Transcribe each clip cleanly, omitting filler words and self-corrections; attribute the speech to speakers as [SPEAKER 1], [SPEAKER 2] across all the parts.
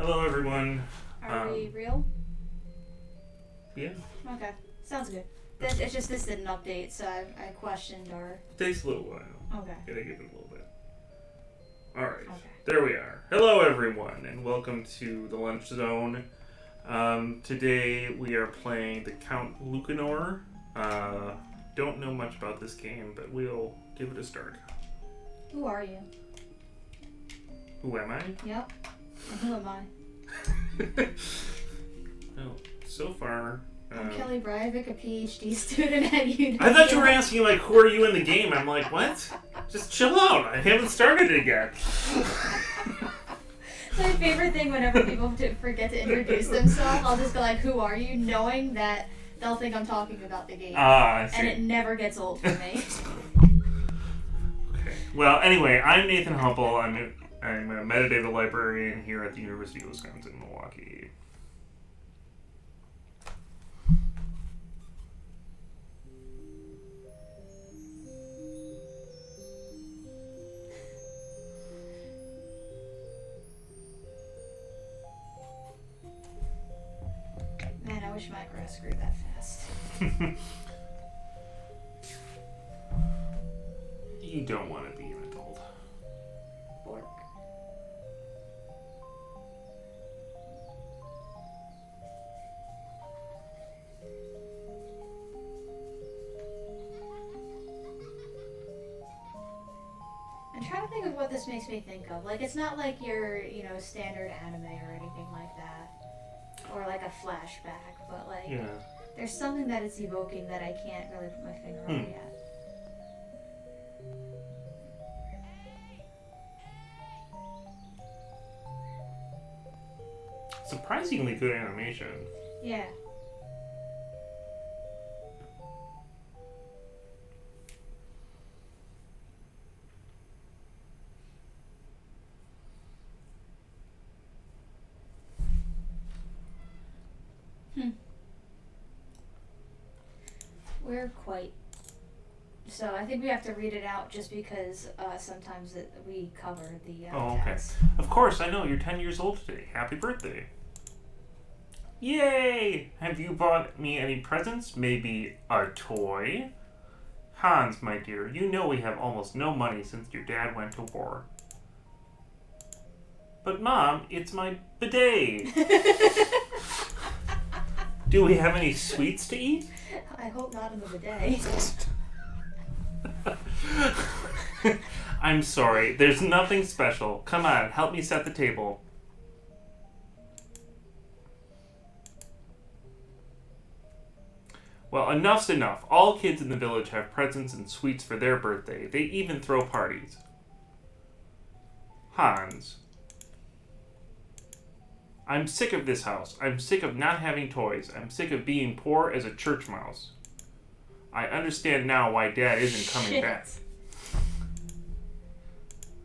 [SPEAKER 1] Hello, everyone.
[SPEAKER 2] Are we real?
[SPEAKER 1] Yeah.
[SPEAKER 2] Okay, sounds good. It's just this didn't update, so I questioned our...
[SPEAKER 1] It takes a little while.
[SPEAKER 2] Okay.
[SPEAKER 1] Gotta give it a little bit. Alright.
[SPEAKER 2] Okay.
[SPEAKER 1] There we are. Hello, everyone, and welcome to the Lunch Zone. Today we are playing the Count Lucanor. Don't know much about this game, but we'll give it a start.
[SPEAKER 2] Who are you?
[SPEAKER 1] Who am I?
[SPEAKER 2] Yep. And who am I?
[SPEAKER 1] Well, so far...
[SPEAKER 2] I'm Kelly Breivik, a PhD student at UW.
[SPEAKER 1] I thought you were asking, like, who are you in the game? I'm like, what? Just chill out. I haven't started it yet.
[SPEAKER 2] So my favorite thing whenever people forget to introduce themselves, I'll just go like, who are you? Knowing that they'll think I'm talking about the game.
[SPEAKER 1] I see.
[SPEAKER 2] And it never gets old for me.
[SPEAKER 1] Okay. Well, anyway, I'm Nathan Humple. I'm a metadata librarian here at the University of Wisconsin-Milwaukee.
[SPEAKER 2] Man, I wish my grass grew that fast.
[SPEAKER 1] You don't want to be an adult.
[SPEAKER 2] Bork. I'm trying to think of what this makes me think of. Like, it's not like your, standard anime or anything like that. Or like a flashback, but like,
[SPEAKER 1] Yeah.
[SPEAKER 2] there's something that it's evoking that I can't really put my finger on yet.
[SPEAKER 1] Surprisingly good animation.
[SPEAKER 2] Yeah. We're quite... So I think we have to read it out just because sometimes we cover the
[SPEAKER 1] Oh, okay.
[SPEAKER 2] text.
[SPEAKER 1] Of course, I know. You're 10 years old today. Happy birthday. Yay! Have you bought me any presents? Maybe a toy? Hans, my dear, you know we have almost no money since your dad went to war. But Mom, it's my bidet. Do we have any sweets to eat?
[SPEAKER 2] I hope not in the bidet.
[SPEAKER 1] I'm sorry, there's nothing special. Come on, help me set the table. Well, enough's enough. All kids in the village have presents and sweets for their birthday. They even throw parties. Hans. I'm sick of this house. I'm sick of not having toys. I'm sick of being poor as a church mouse. I understand now why Dad isn't coming back.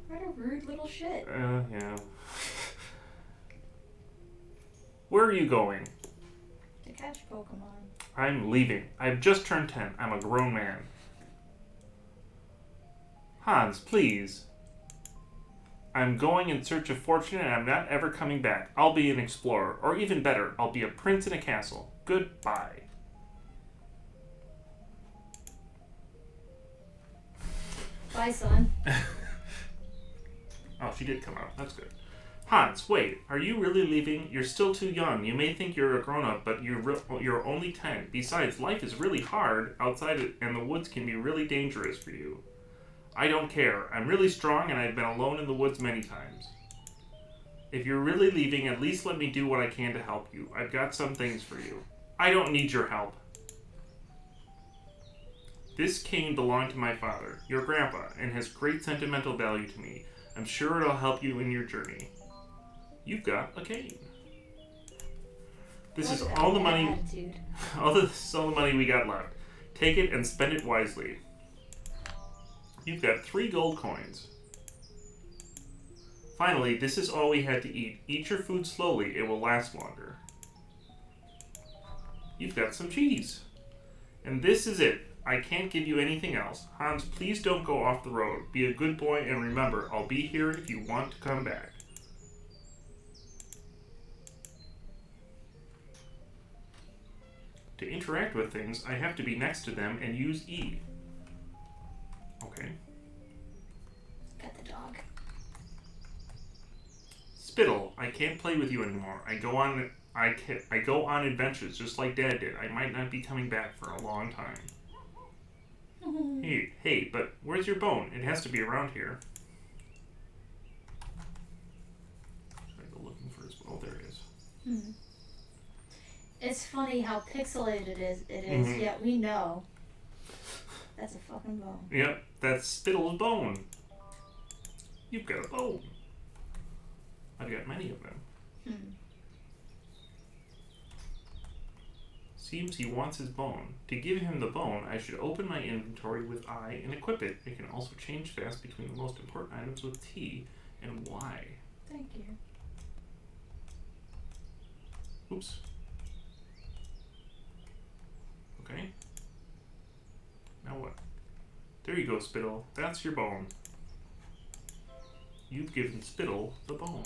[SPEAKER 2] What a rude little shit.
[SPEAKER 1] Yeah. Where are you going?
[SPEAKER 2] To catch Pokemon.
[SPEAKER 1] I'm leaving. I've just turned 10. I'm a grown man. Hans, please. I'm going in search of fortune and I'm not ever coming back. I'll be an explorer. Or even better, I'll be a prince in a castle. Goodbye.
[SPEAKER 2] Bye, son.
[SPEAKER 1] Oh, she did come out. That's good. Hans, wait. Are you really leaving? You're still too young. You may think you're a grown-up, but you're only 10. Besides, life is really hard outside and the woods can be really dangerous for you. I don't care. I'm really strong and I've been alone in the woods many times. If you're really leaving, at least let me do what I can to help you. I've got some things for you. I don't need your help. This cane belonged to my father, your grandpa, and has great sentimental value to me. I'm sure it'll help you in your journey. You've got a cane. This is all the money. This is all the money we got left. Take it and spend it wisely. You've got 3 gold coins. Finally, this is all we had to eat. Eat your food slowly, it will last longer. You've got some cheese. And this is it. I can't give you anything else. Hans, please don't go off the road. Be a good boy and remember, I'll be here if you want to come back. To interact with things, I have to be next to them and use E. Okay.
[SPEAKER 2] Got the dog.
[SPEAKER 1] Spittle, I can't play with you anymore. I go on adventures just like Dad did. I might not be coming back for a long time. Hey, but where's your bone? It has to be around here. Should I go looking for his bone? Oh, there it is.
[SPEAKER 2] It's funny how pixelated it is, yet we know that's a fucking bone.
[SPEAKER 1] Yep, that's Spittle's bone. You've got a bone. I've got many of them. Seems he wants his bone. To give him the bone, I should open my inventory with I and equip it. It can also change fast between the most important items with T and Y.
[SPEAKER 2] Thank you.
[SPEAKER 1] Oops. Okay. Now what? There you go, Spittle. That's your bone. You've given Spittle the bone.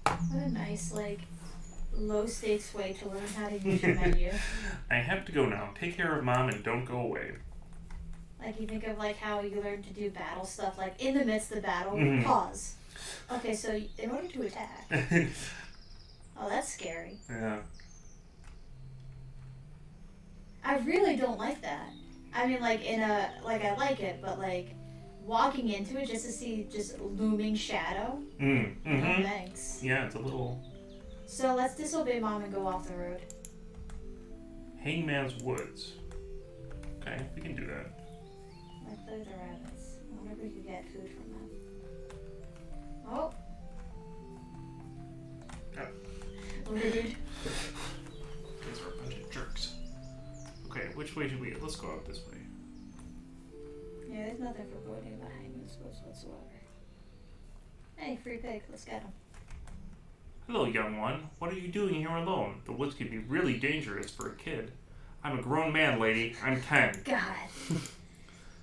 [SPEAKER 2] What a nice, low stakes way to learn how to use your menu.
[SPEAKER 1] I have to go now. Take care of Mom and don't go away.
[SPEAKER 2] Like, you think of, how you learn to do battle stuff, in the midst of battle, pause. Okay, so in order to attack. Oh, that's scary.
[SPEAKER 1] Yeah.
[SPEAKER 2] I really don't like that. I mean, I like it, but, walking into it just to see just looming shadow. No thanks.
[SPEAKER 1] Yeah, it's a little...
[SPEAKER 2] So let's disobey Mom and go off the road.
[SPEAKER 1] Hangman's Woods. Okay, we can do that.
[SPEAKER 2] Let's play with the rabbits. I wonder if we could get food from them. Oh. Rude.
[SPEAKER 1] These are a bunch of jerks. Okay, which way should we go? Let's go out this way.
[SPEAKER 2] Yeah, there's nothing foreboding about Hangman's Woods whatsoever. Hey, free pig. Let's get him.
[SPEAKER 1] Hello, young one. What are you doing here alone? The woods can be really dangerous for a kid. I'm a grown man, lady. I'm 10.
[SPEAKER 2] God.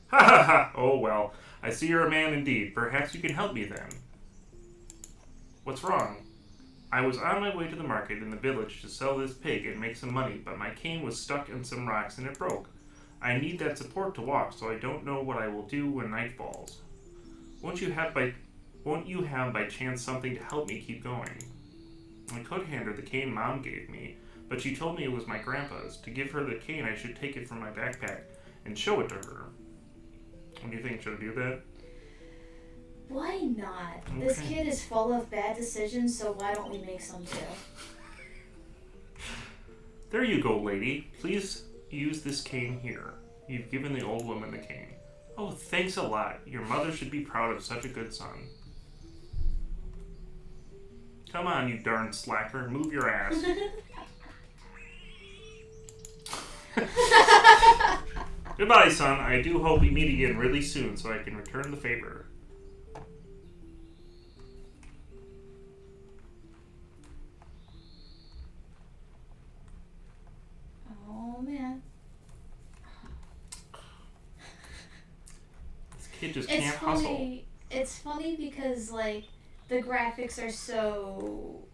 [SPEAKER 1] Ha ha ha! Oh well. I see you're a man indeed. Perhaps you can help me then. What's wrong? I was on my way to the market in the village to sell this pig and make some money, but my cane was stuck in some rocks and it broke. I need that support to walk, so I don't know what I will do when night falls. Won't you have by chance something to help me keep going? I could hand her the cane Mom gave me, but she told me it was my grandpa's. To give her the cane, I should take it from my backpack and show it to her. What do you think? Should I do that?
[SPEAKER 2] Why not?
[SPEAKER 1] Okay.
[SPEAKER 2] This kid is full of bad decisions, so why don't we make some too?
[SPEAKER 1] There you go, lady. Please use this cane here. You've given the old woman the cane. Oh, thanks a lot. Your mother should be proud of such a good son. Come on, you darn slacker. Move your ass. Goodbye, son. I do hope we meet again really soon so I can return the favor.
[SPEAKER 2] Oh, man.
[SPEAKER 1] This kid just can't hustle.
[SPEAKER 2] It's funny because, the graphics are so,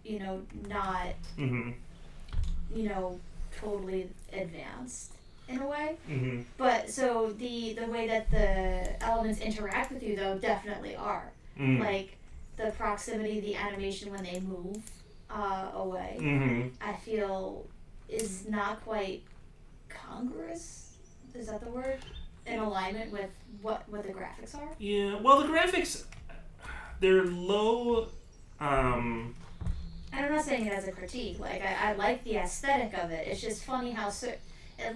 [SPEAKER 2] not, totally advanced in a way. But, so, the way that the elements interact with you, though, definitely are. The proximity, the animation when they move away, I feel is not quite congruous. Is that the word? In alignment with what the graphics are?
[SPEAKER 1] Yeah, well, the graphics... They're low,
[SPEAKER 2] And I'm not saying it as a critique. I like the aesthetic of it. It's just funny how it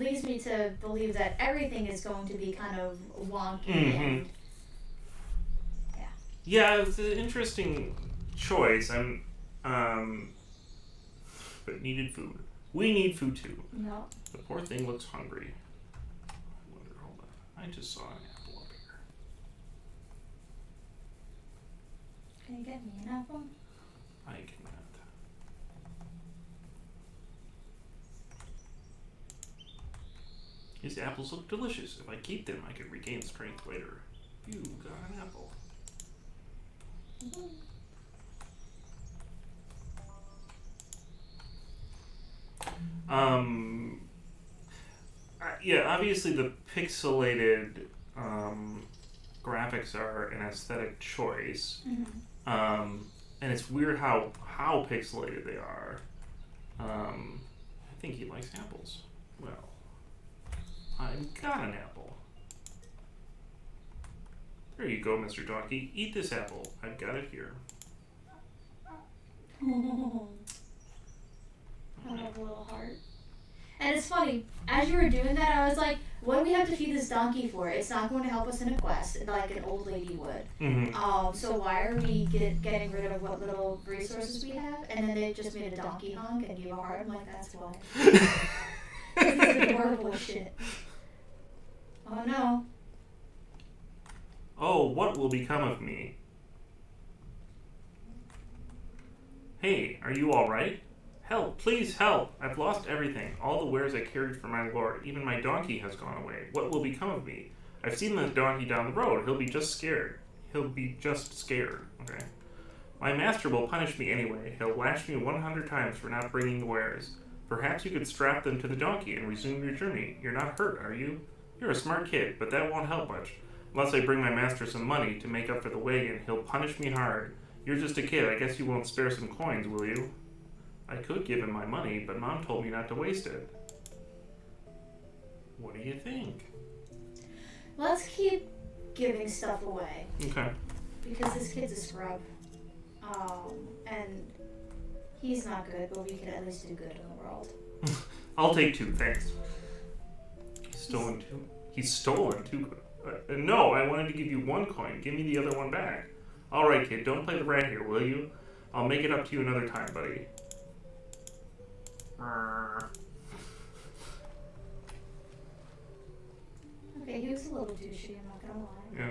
[SPEAKER 2] leads me to believe that everything is going to be kind of wonky and... Yeah.
[SPEAKER 1] Yeah, it's an interesting choice. But needed food. We need food too.
[SPEAKER 2] No.
[SPEAKER 1] The poor thing looks hungry. I wonder, hold on. I just saw an apple up here.
[SPEAKER 2] Can you get me an apple?
[SPEAKER 1] I cannot. These apples look delicious. If I keep them, I can regain strength later. You got an apple. Yeah, obviously the pixelated graphics are an aesthetic choice. And it's weird how pixelated they are. I think he likes apples. Well, I've got an apple. There you go, Mr. Donkey. Eat this apple. I've got it here.
[SPEAKER 2] I love a little heart. And it's funny, as you were doing that, I was like, what do we have to feed this donkey for? It's not going to help us in a quest, like an old lady would. So why are we getting rid of what little resources we have? And then they just made a donkey hunk and gave a heart. I'm like, that's why. This is adorable shit. Oh no.
[SPEAKER 1] Oh, what will become of me? Hey, are you alright? Help, please help! I've lost everything. All the wares I carried for my lord. Even my donkey has gone away. What will become of me? I've seen the donkey down the road. He'll be just scared. Okay. My master will punish me anyway. He'll lash me 100 times for not bringing the wares. Perhaps you could strap them to the donkey and resume your journey. You're not hurt, are you? You're a smart kid, but that won't help much. Unless I bring my master some money to make up for the wagon, he'll punish me hard. You're just a kid. I guess you won't spare some coins, will you? I could give him my money, but Mom told me not to waste it. What do you think?
[SPEAKER 2] Let's keep giving stuff away.
[SPEAKER 1] Okay.
[SPEAKER 2] Because this kid's a scrub. And he's not good, but we could at least do good in the world.
[SPEAKER 1] I'll take 2, thanks. He's stolen 2. No, I wanted to give you 1 coin. Give me the other one back. Alright, kid, don't play the rat here, will you? I'll make it up to you another time, buddy.
[SPEAKER 2] Okay, he was a little douchey, I'm not gonna lie.
[SPEAKER 1] Yeah.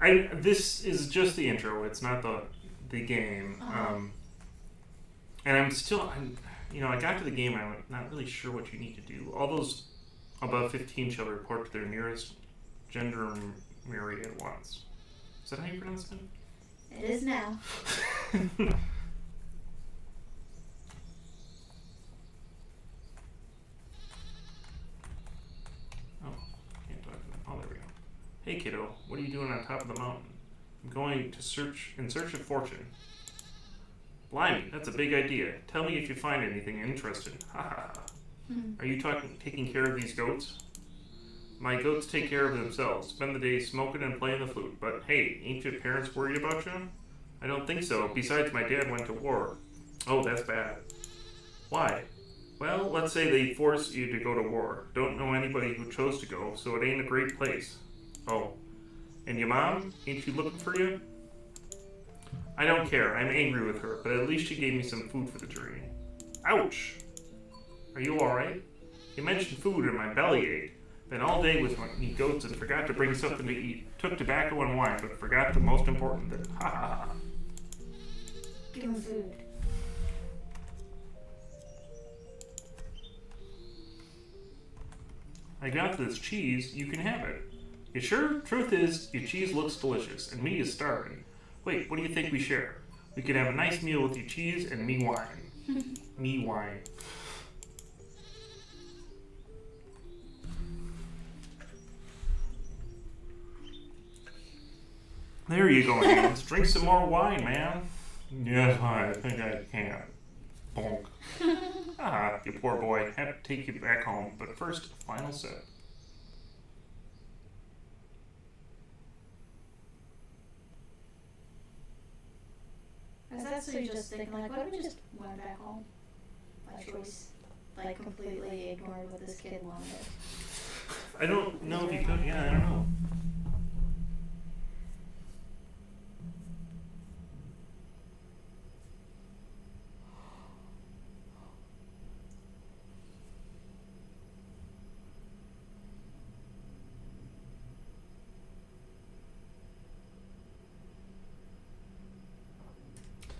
[SPEAKER 1] Okay. This is just the intro. It's not the game. And I got to the game. I'm not really sure what you need to do. All those above 15 shall report to their nearest gendarmerie at once. Is that how you pronounce it?
[SPEAKER 2] It is now.
[SPEAKER 1] Can't talk to them. Oh, there we go. Hey, kiddo. What are you doing on top of the mountain? I'm going to in search of fortune. Blimey, that's a big idea. Tell me if you find anything interesting. Ha ha ha. Are you taking care of these goats? My goats take care of themselves. Spend the day smoking and playing the flute. But hey, ain't your parents worried about you? I don't think so. Besides, my dad went to war. Oh, that's bad. Why? Well, let's say they force you to go to war. Don't know anybody who chose to go, so it ain't a great place. Oh. And your mom? Ain't she looking for you? I don't care. I'm angry with her, but at least she gave me some food for the journey. Ouch! Are you alright? You mentioned food and my belly ate. Been all day with my goats and forgot to bring something to eat. Took tobacco and wine, but forgot the most important thing. Ha ha ha.
[SPEAKER 2] Give him food.
[SPEAKER 1] I got this cheese. You can have it. You sure? Truth is, your cheese looks delicious, and me is starving. Wait, what do you think we share? We could have a nice meal with your cheese and me wine. Me wine. There you go, Hans. Drink some more wine, man. Yes, I think I can. Bonk. Ah, you poor boy. Have to take you back home, but first, final sip.
[SPEAKER 2] Is that so you just think, like, what if we just went back home? By choice. Like, completely ignored what this kid wanted.
[SPEAKER 1] I don't know if you could. Yeah, I don't know.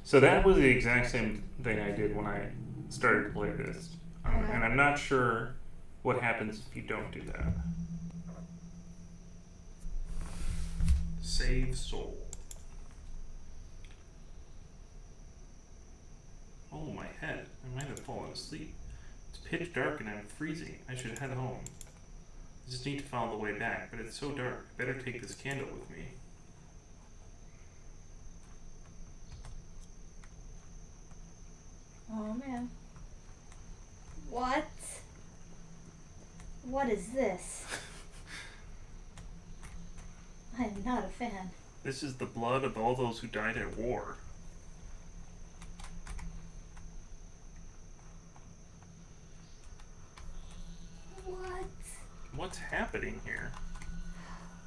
[SPEAKER 1] So that was the exact same thing I did when I started to play this. And I'm not sure What happens if you don't do that? Save soul. Oh, my head. I might have fallen asleep. It's pitch dark and I'm freezing. I should head home. I just need to follow the way back, but it's so dark. I better take this candle with me.
[SPEAKER 2] Oh, man. What? What is this? I am not a fan.
[SPEAKER 1] This is the blood of all those who died at war.
[SPEAKER 2] What?
[SPEAKER 1] What's happening here?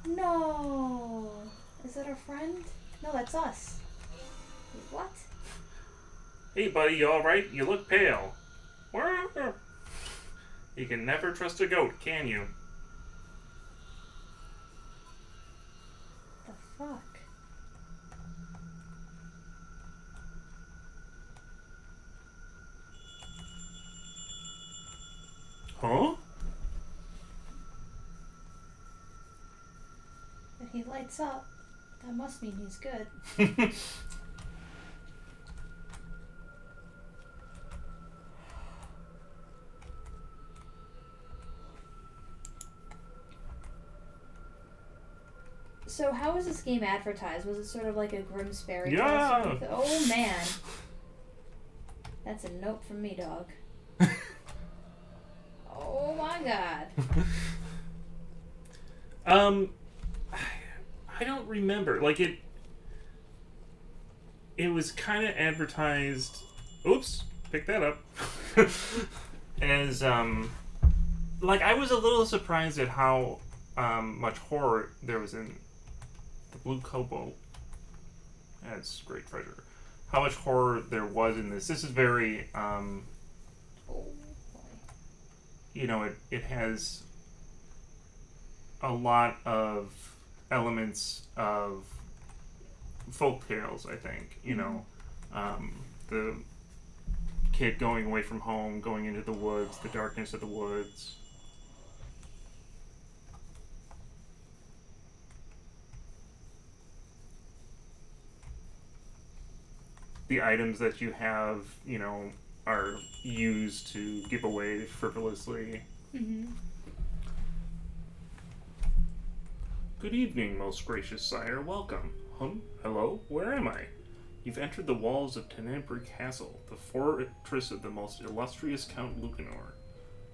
[SPEAKER 2] No. Is that our friend? No, that's us. Wait, what?
[SPEAKER 1] Hey, buddy, you alright? You look pale. You can never trust a goat, can you?
[SPEAKER 2] The fuck?
[SPEAKER 1] Huh?
[SPEAKER 2] If he lights up, that must mean he's good. So how was this game advertised? Was it sort of like a Grimm's fairy tale?
[SPEAKER 1] Yeah.
[SPEAKER 2] Oh man. That's a note from me, dog. Oh my god.
[SPEAKER 1] I don't remember. Like it was kind of advertised. Oops, pick that up. As like I was a little surprised at how much horror there was in the Blue Kobold. That's great treasure. How much horror there was in this. This is very
[SPEAKER 2] Oh boy.
[SPEAKER 1] you know, it has a lot of elements of folk tales, I think. You know, the kid going away from home, going into the woods, the darkness of the woods. The items that you have, you know, are used to give away frivolously.
[SPEAKER 2] Mm-hmm.
[SPEAKER 1] Good evening, most gracious sire. Welcome. Hello? Where am I? You've entered the walls of Tenebrae Castle, the fortress of the most illustrious Count Lucanor.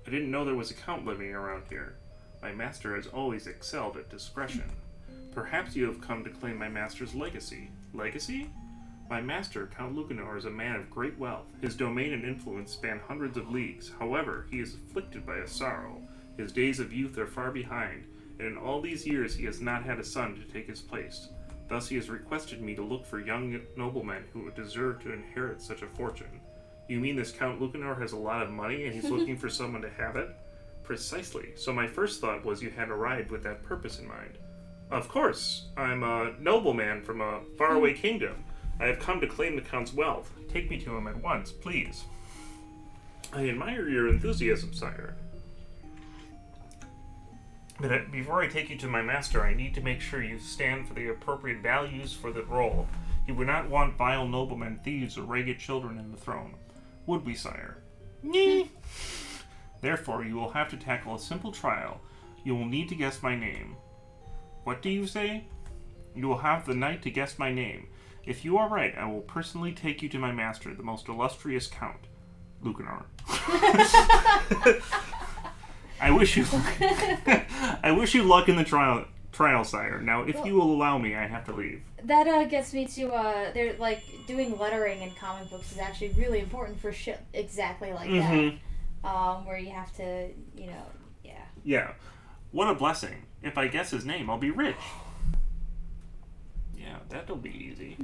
[SPEAKER 1] I didn't know there was a count living around here. My master has always excelled at discretion. Perhaps you have come to claim my master's legacy. Legacy? My master, Count Lucanor, is a man of great wealth. His domain and influence span hundreds of leagues. However, he is afflicted by a sorrow. His days of youth are far behind, and in all these years he has not had a son to take his place. Thus he has requested me to look for young noblemen who would deserve to inherit such a fortune. You mean this Count Lucanor has a lot of money and he's looking for someone to have it? Precisely. So my first thought was you had arrived with that purpose in mind. Of course. I'm a nobleman from a faraway kingdom. I have come to claim the Count's wealth. Take me to him at once, please. I admire your enthusiasm, sire. But before I take you to my master, I need to make sure you stand for the appropriate values for the role. He would not want vile noblemen, thieves, or ragged children in the throne. Would we, sire? Nee. Therefore, you will have to tackle a simple trial. You will need to guess my name. What do you say? You will have the night to guess my name. If you are right, I will personally take you to my master, the most illustrious Count, Lucanor. I wish you luck in the trial, sire. Now, if you will allow me, I have to leave.
[SPEAKER 2] That gets me to they're like doing lettering in comic books is actually really important for shit exactly like that. Where you have to, you know, yeah.
[SPEAKER 1] Yeah. What a blessing. If I guess his name, I'll be rich. Yeah, that'll be easy.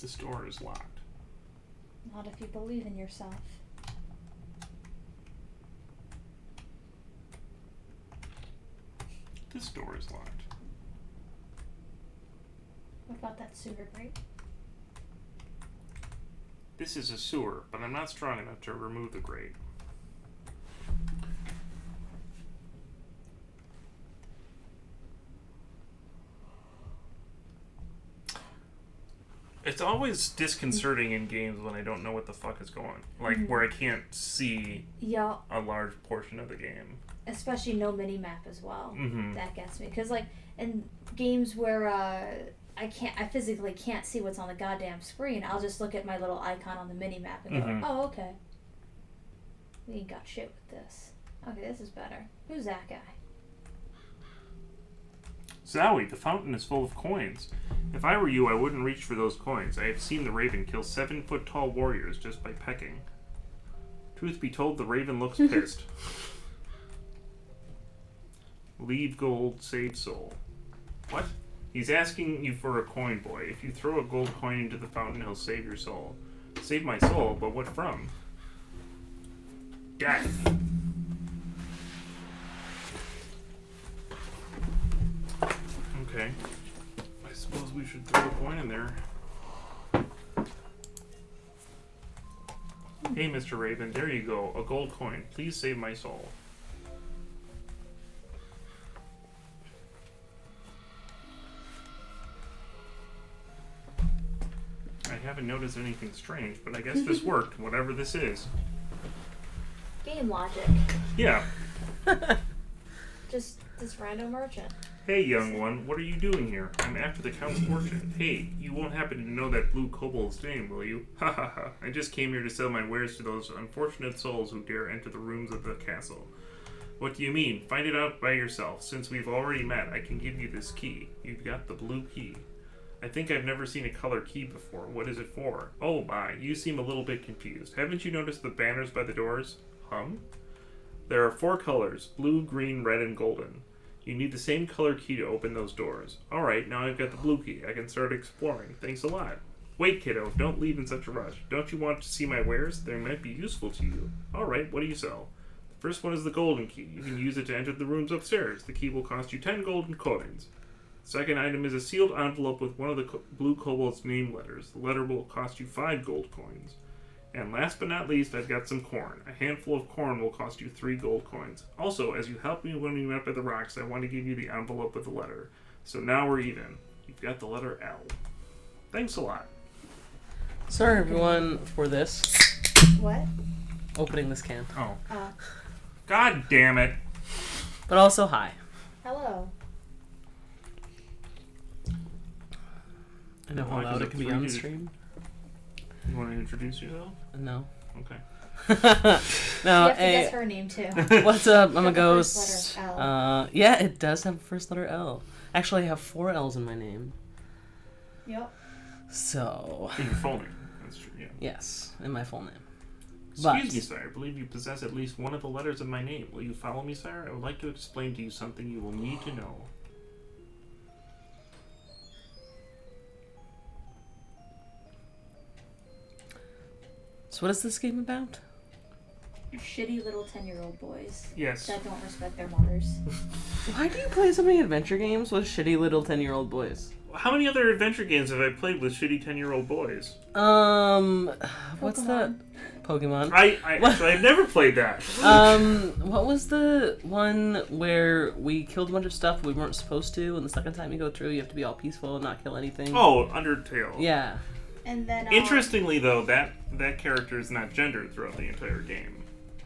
[SPEAKER 1] This door is locked.
[SPEAKER 2] Not if you believe in yourself.
[SPEAKER 1] This door is locked.
[SPEAKER 2] What about that sewer grate?
[SPEAKER 1] This is a sewer, but I'm not strong enough to remove the grate. It's always disconcerting in games when I don't know what the fuck is going. Like, where I can't see a large portion of the game.
[SPEAKER 2] Especially no mini-map as well.
[SPEAKER 1] Mm-hmm.
[SPEAKER 2] That gets me. Because, like, in games where I physically can't see what's on the goddamn screen, I'll just look at my little icon on the mini-map and go, oh, okay. We ain't got shit with this. Okay, this is better. Who's that guy?
[SPEAKER 1] Zowie, the fountain is full of coins. If I were you, I wouldn't reach for those coins. I have seen the raven kill 7-foot-tall warriors just by pecking. Truth be told, the raven looks pissed. Leave gold, save soul. What? He's asking you for a coin, boy. If you throw a gold coin into the fountain, he'll save your soul. Save my soul, but what from? Death. Okay. I suppose we should throw a coin in there. Hey, Mr. Raven, there you go. A gold coin. Please save my soul. I haven't noticed anything strange, but I guess this worked, whatever this is.
[SPEAKER 2] Game logic.
[SPEAKER 1] Yeah.
[SPEAKER 2] Just this random merchant.
[SPEAKER 1] Hey, young one, what are you doing here? I'm after the Count's fortune. Hey, you won't happen to know that blue kobold's name, will you? Ha ha ha. I just came here to sell my wares to those unfortunate souls who dare enter the rooms of the castle. What do you mean? Find it out by yourself. Since we've already met, I can give you this key. You've got the blue key. I think I've never seen a color key before. What is it for? Oh my, you seem a little bit confused. Haven't you noticed the banners by the doors? There are 4 colors, blue, green, red, and golden. You need the same color key to open those doors. Alright, now I've got the blue key. I can start exploring. Thanks a lot. Wait, kiddo, don't leave in such a rush. Don't you want to see my wares? They might be useful to you. Alright, what do you sell? The first one is the golden key. You can use it to enter the rooms upstairs. The key will cost you 10 golden coins. The second item is a sealed envelope with one of the blue kobold's name letters. The letter will cost you 5 gold coins. And last but not least, I've got some corn. A handful of corn will cost you 3 gold coins. Also, as you helped me when we met by the rocks, I want to give you the envelope with the letter. So now we're even. You've got the letter L. Thanks a lot.
[SPEAKER 3] Sorry, everyone, for this.
[SPEAKER 2] What?
[SPEAKER 3] Opening this can.
[SPEAKER 1] Oh. God damn it.
[SPEAKER 3] But also, hi.
[SPEAKER 2] Hello.
[SPEAKER 3] I know how loud it can be on stream.
[SPEAKER 1] You want to introduce yourself?
[SPEAKER 3] No.
[SPEAKER 1] Okay.
[SPEAKER 3] No,
[SPEAKER 2] you have to guess her name too.
[SPEAKER 3] What's up? I'm a
[SPEAKER 2] The
[SPEAKER 3] ghost.
[SPEAKER 2] first letter L.
[SPEAKER 3] Yeah, it does have the first letter L. Actually, I have 4 L's in my name.
[SPEAKER 2] Yep.
[SPEAKER 3] So.
[SPEAKER 1] In your full name. That's true, yeah.
[SPEAKER 3] Yes, in my full name.
[SPEAKER 1] Excuse me, sire. I believe you possess at least one of the letters of my name. Will you follow me, sire? I would like to explain to you something you will need to know.
[SPEAKER 3] So what is this game about?
[SPEAKER 2] Shitty little 10-year-old boys.
[SPEAKER 1] Yes.
[SPEAKER 2] That don't respect their mothers.
[SPEAKER 3] Why do you play so many adventure games with shitty little 10-year-old boys?
[SPEAKER 1] How many other adventure games have I played with shitty 10-year-old boys?
[SPEAKER 3] What's that? Pokemon.
[SPEAKER 1] I've never played that.
[SPEAKER 3] What was the one where we killed a bunch of stuff we weren't supposed to, and the second time you go through, you have to be all peaceful and not kill anything?
[SPEAKER 1] Oh, Undertale.
[SPEAKER 3] Yeah.
[SPEAKER 2] And then
[SPEAKER 1] Interestingly, though, that character is not gendered throughout the entire game.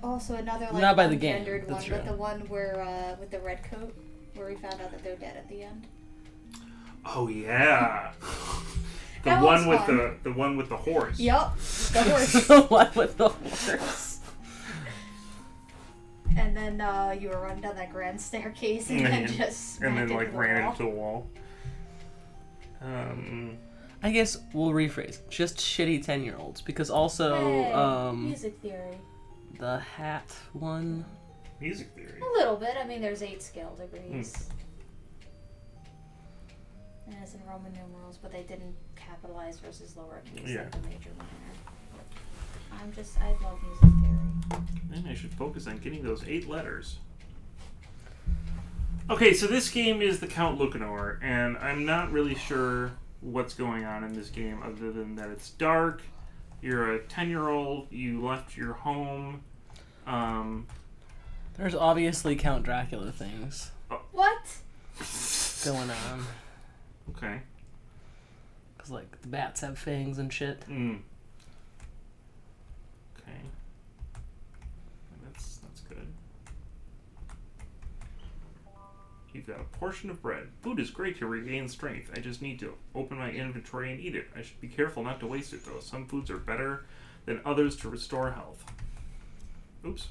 [SPEAKER 2] also another
[SPEAKER 3] Not by the game,
[SPEAKER 2] ungendered
[SPEAKER 3] that's
[SPEAKER 2] one,
[SPEAKER 3] true.
[SPEAKER 2] but the one where with the red coat, where we found out that they're dead at the end.
[SPEAKER 1] Oh yeah. The
[SPEAKER 2] That
[SPEAKER 1] one
[SPEAKER 2] was
[SPEAKER 1] with
[SPEAKER 2] fun.
[SPEAKER 1] the one with the horse.
[SPEAKER 2] Yup, the horse.
[SPEAKER 3] The one with the horse.
[SPEAKER 2] And then you were running down that grand staircase and then just
[SPEAKER 1] and then
[SPEAKER 2] smacked
[SPEAKER 1] like
[SPEAKER 2] into the
[SPEAKER 1] ran
[SPEAKER 2] wall.
[SPEAKER 1] into the wall.
[SPEAKER 3] I guess we'll rephrase. Just shitty 10-year-olds. Because also,
[SPEAKER 2] Hey, music theory.
[SPEAKER 3] the hat one.
[SPEAKER 1] Music theory.
[SPEAKER 2] A little bit. I mean, there's 8 skill degrees. And it's in Roman numerals, but they didn't capitalize versus lowercase
[SPEAKER 1] Yeah.
[SPEAKER 2] like the major minor. I love music theory.
[SPEAKER 1] Then I should focus on getting those 8 letters. Okay, so this game is the Count Lucanor, and I'm not really sure what's going on in this game other than that it's dark. You're a 10-year-old. You left your home.
[SPEAKER 3] There's obviously Count Dracula things
[SPEAKER 2] What?
[SPEAKER 3] going on.
[SPEAKER 1] Okay.
[SPEAKER 3] Because, like, the bats have fangs and shit.
[SPEAKER 1] Okay. That's good. You've got a portion of bread. Food is great to regain strength. I just need to open my inventory and eat it. I should be careful not to waste it, though. Some foods are better than others to restore health. Oops.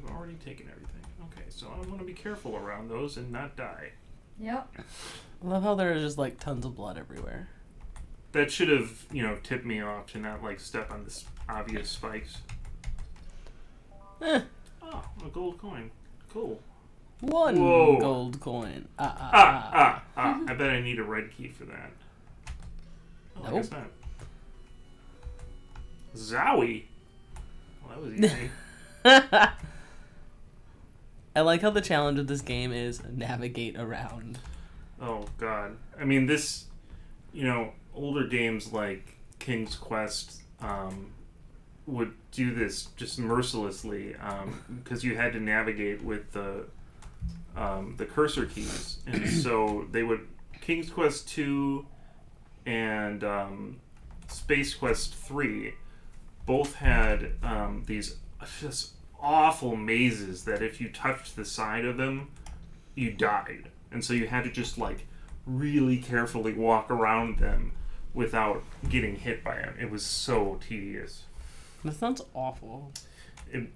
[SPEAKER 1] I've already taken everything. Okay, so I want to be careful around those and not die.
[SPEAKER 2] Yep.
[SPEAKER 3] I love how there's just, like, tons of blood everywhere.
[SPEAKER 1] That should have, tipped me off to not, like, step on this obvious spikes. Oh, a gold coin. Cool.
[SPEAKER 3] One
[SPEAKER 1] Whoa.
[SPEAKER 3] gold coin.
[SPEAKER 1] I bet I need a red key for that. Oh, I guess
[SPEAKER 3] Nope.
[SPEAKER 1] not. Zowie. Well, that was easy.
[SPEAKER 3] I like how the challenge of this game is navigate around.
[SPEAKER 1] Oh, God. I mean, this, older games like King's Quest would do this just mercilessly because you had to navigate with the cursor keys. And so they would... King's Quest 2 and Space Quest 3 both had these just awful mazes that if you touched the side of them, you died. And so you had to just, like, really carefully walk around them without getting hit by them. It was so tedious.
[SPEAKER 3] That sounds awful.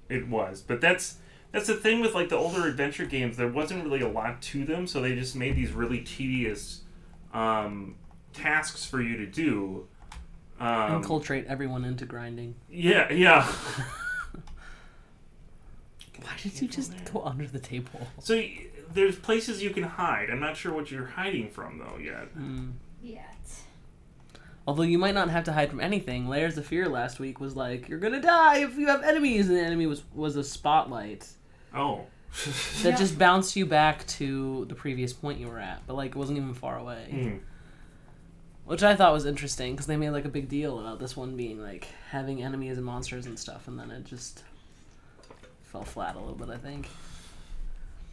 [SPEAKER 1] It was. But that's the thing with, like, the older adventure games. There wasn't really a lot to them, so they just made these really tedious tasks for you to do.
[SPEAKER 3] Infiltrate everyone into grinding.
[SPEAKER 1] Yeah.
[SPEAKER 3] Why did you just go under the table?
[SPEAKER 1] So there's places you can hide. I'm not sure what you're hiding from, though, yet.
[SPEAKER 2] Yet.
[SPEAKER 3] Although you might not have to hide from anything. Layers of Fear last week was like, you're gonna die if you have enemies, and the enemy was a spotlight.
[SPEAKER 1] Oh.
[SPEAKER 3] That just bounced you back to the previous point you were at, but like it wasn't even far away. Which I thought was interesting, because they made like a big deal about this one being like having enemies and monsters and stuff, and then it just fell flat a little bit, I think.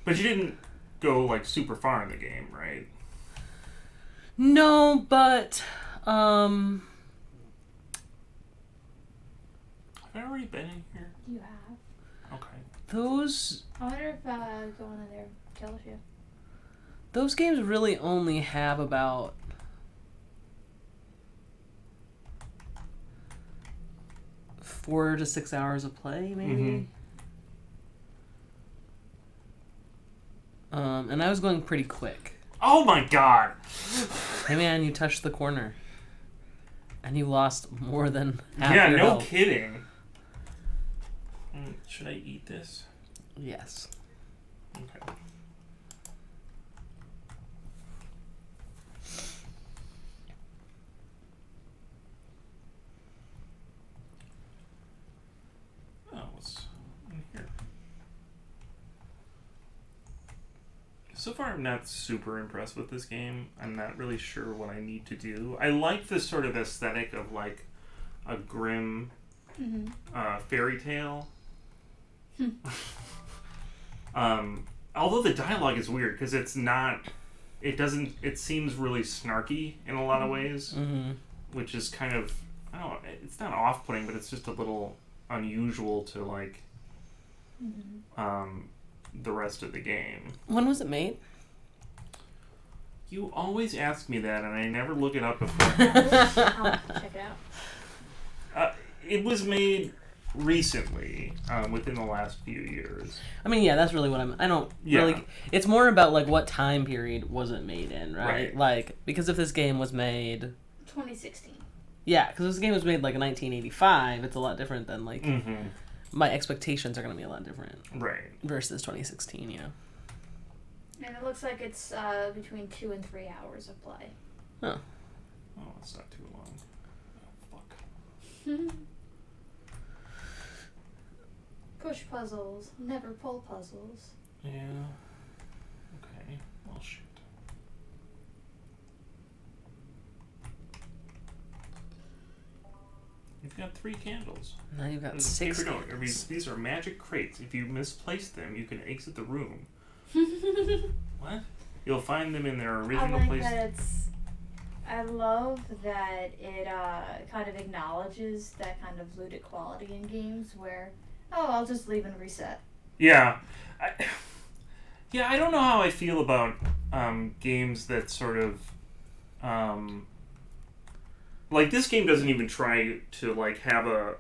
[SPEAKER 1] But you didn't go like super far in the game, right?
[SPEAKER 3] No, but
[SPEAKER 1] have I already been in here?
[SPEAKER 2] You have.
[SPEAKER 1] Okay.
[SPEAKER 3] those
[SPEAKER 2] I wonder if going in there kills you.
[SPEAKER 3] those games really only have about 4 to 6 hours of play, maybe. And I was going pretty quick.
[SPEAKER 1] Oh my god!
[SPEAKER 3] Hey man, you touched the corner. And you lost more than half
[SPEAKER 1] Yeah,
[SPEAKER 3] your
[SPEAKER 1] no
[SPEAKER 3] health.
[SPEAKER 1] kidding. Should I eat this?
[SPEAKER 3] Yes.
[SPEAKER 1] Okay. Oh, what's in here? So far, I'm not super impressed with this game. I'm not really sure what I need to do. I like this sort of aesthetic of like a grim fairy tale. Although the dialogue is weird because it seems really snarky in a lot of ways, which is kind of, I don't know, it's not off-putting, but it's just a little unusual to like the rest of the game.
[SPEAKER 3] When was it made?
[SPEAKER 1] You always ask me that, and I never look it up before.
[SPEAKER 2] I'll check it out.
[SPEAKER 1] It was made recently, within the last few years.
[SPEAKER 3] I mean, yeah, that's really what I don't really... It's more about, like, what time period was it made in, right? Like, because if this game was made...
[SPEAKER 2] 2016.
[SPEAKER 3] Yeah, because if this game was made, like, in 1985, it's a lot different than, like... My expectations are going to be a lot different.
[SPEAKER 1] Right.
[SPEAKER 3] Versus 2016, you know?
[SPEAKER 2] And it looks like it's between 2 and 3 hours of play.
[SPEAKER 3] Huh.
[SPEAKER 1] Oh, it's not too long. Oh, fuck.
[SPEAKER 2] Push puzzles, never pull puzzles.
[SPEAKER 1] Yeah. Okay. Well, shit. You've got 3 candles.
[SPEAKER 3] Now you've got
[SPEAKER 1] And
[SPEAKER 3] 6
[SPEAKER 1] paper note.
[SPEAKER 3] candles.
[SPEAKER 1] These are magic crates. If you misplace them, you can exit the room. What? You'll find them in their original place.
[SPEAKER 2] I love that it kind of acknowledges that kind of looted quality in games where, I'll just leave and reset.
[SPEAKER 1] Yeah. I don't know how I feel about games that sort of... like, this game doesn't even try to, like, have a...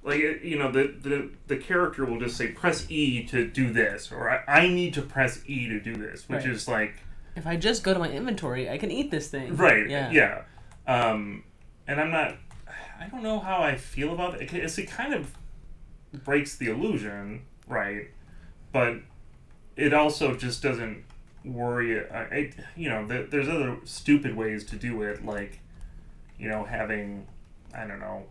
[SPEAKER 1] the character will just say, press E to do this, or I need to press E to do this, which is like...
[SPEAKER 3] If I just go to my inventory, I can eat this thing.
[SPEAKER 1] Right, yeah. And I'm not... I don't know how I feel about it. It kind of breaks the illusion, right? But it also just doesn't worry... there's other stupid ways to do it, like, having, I don't know,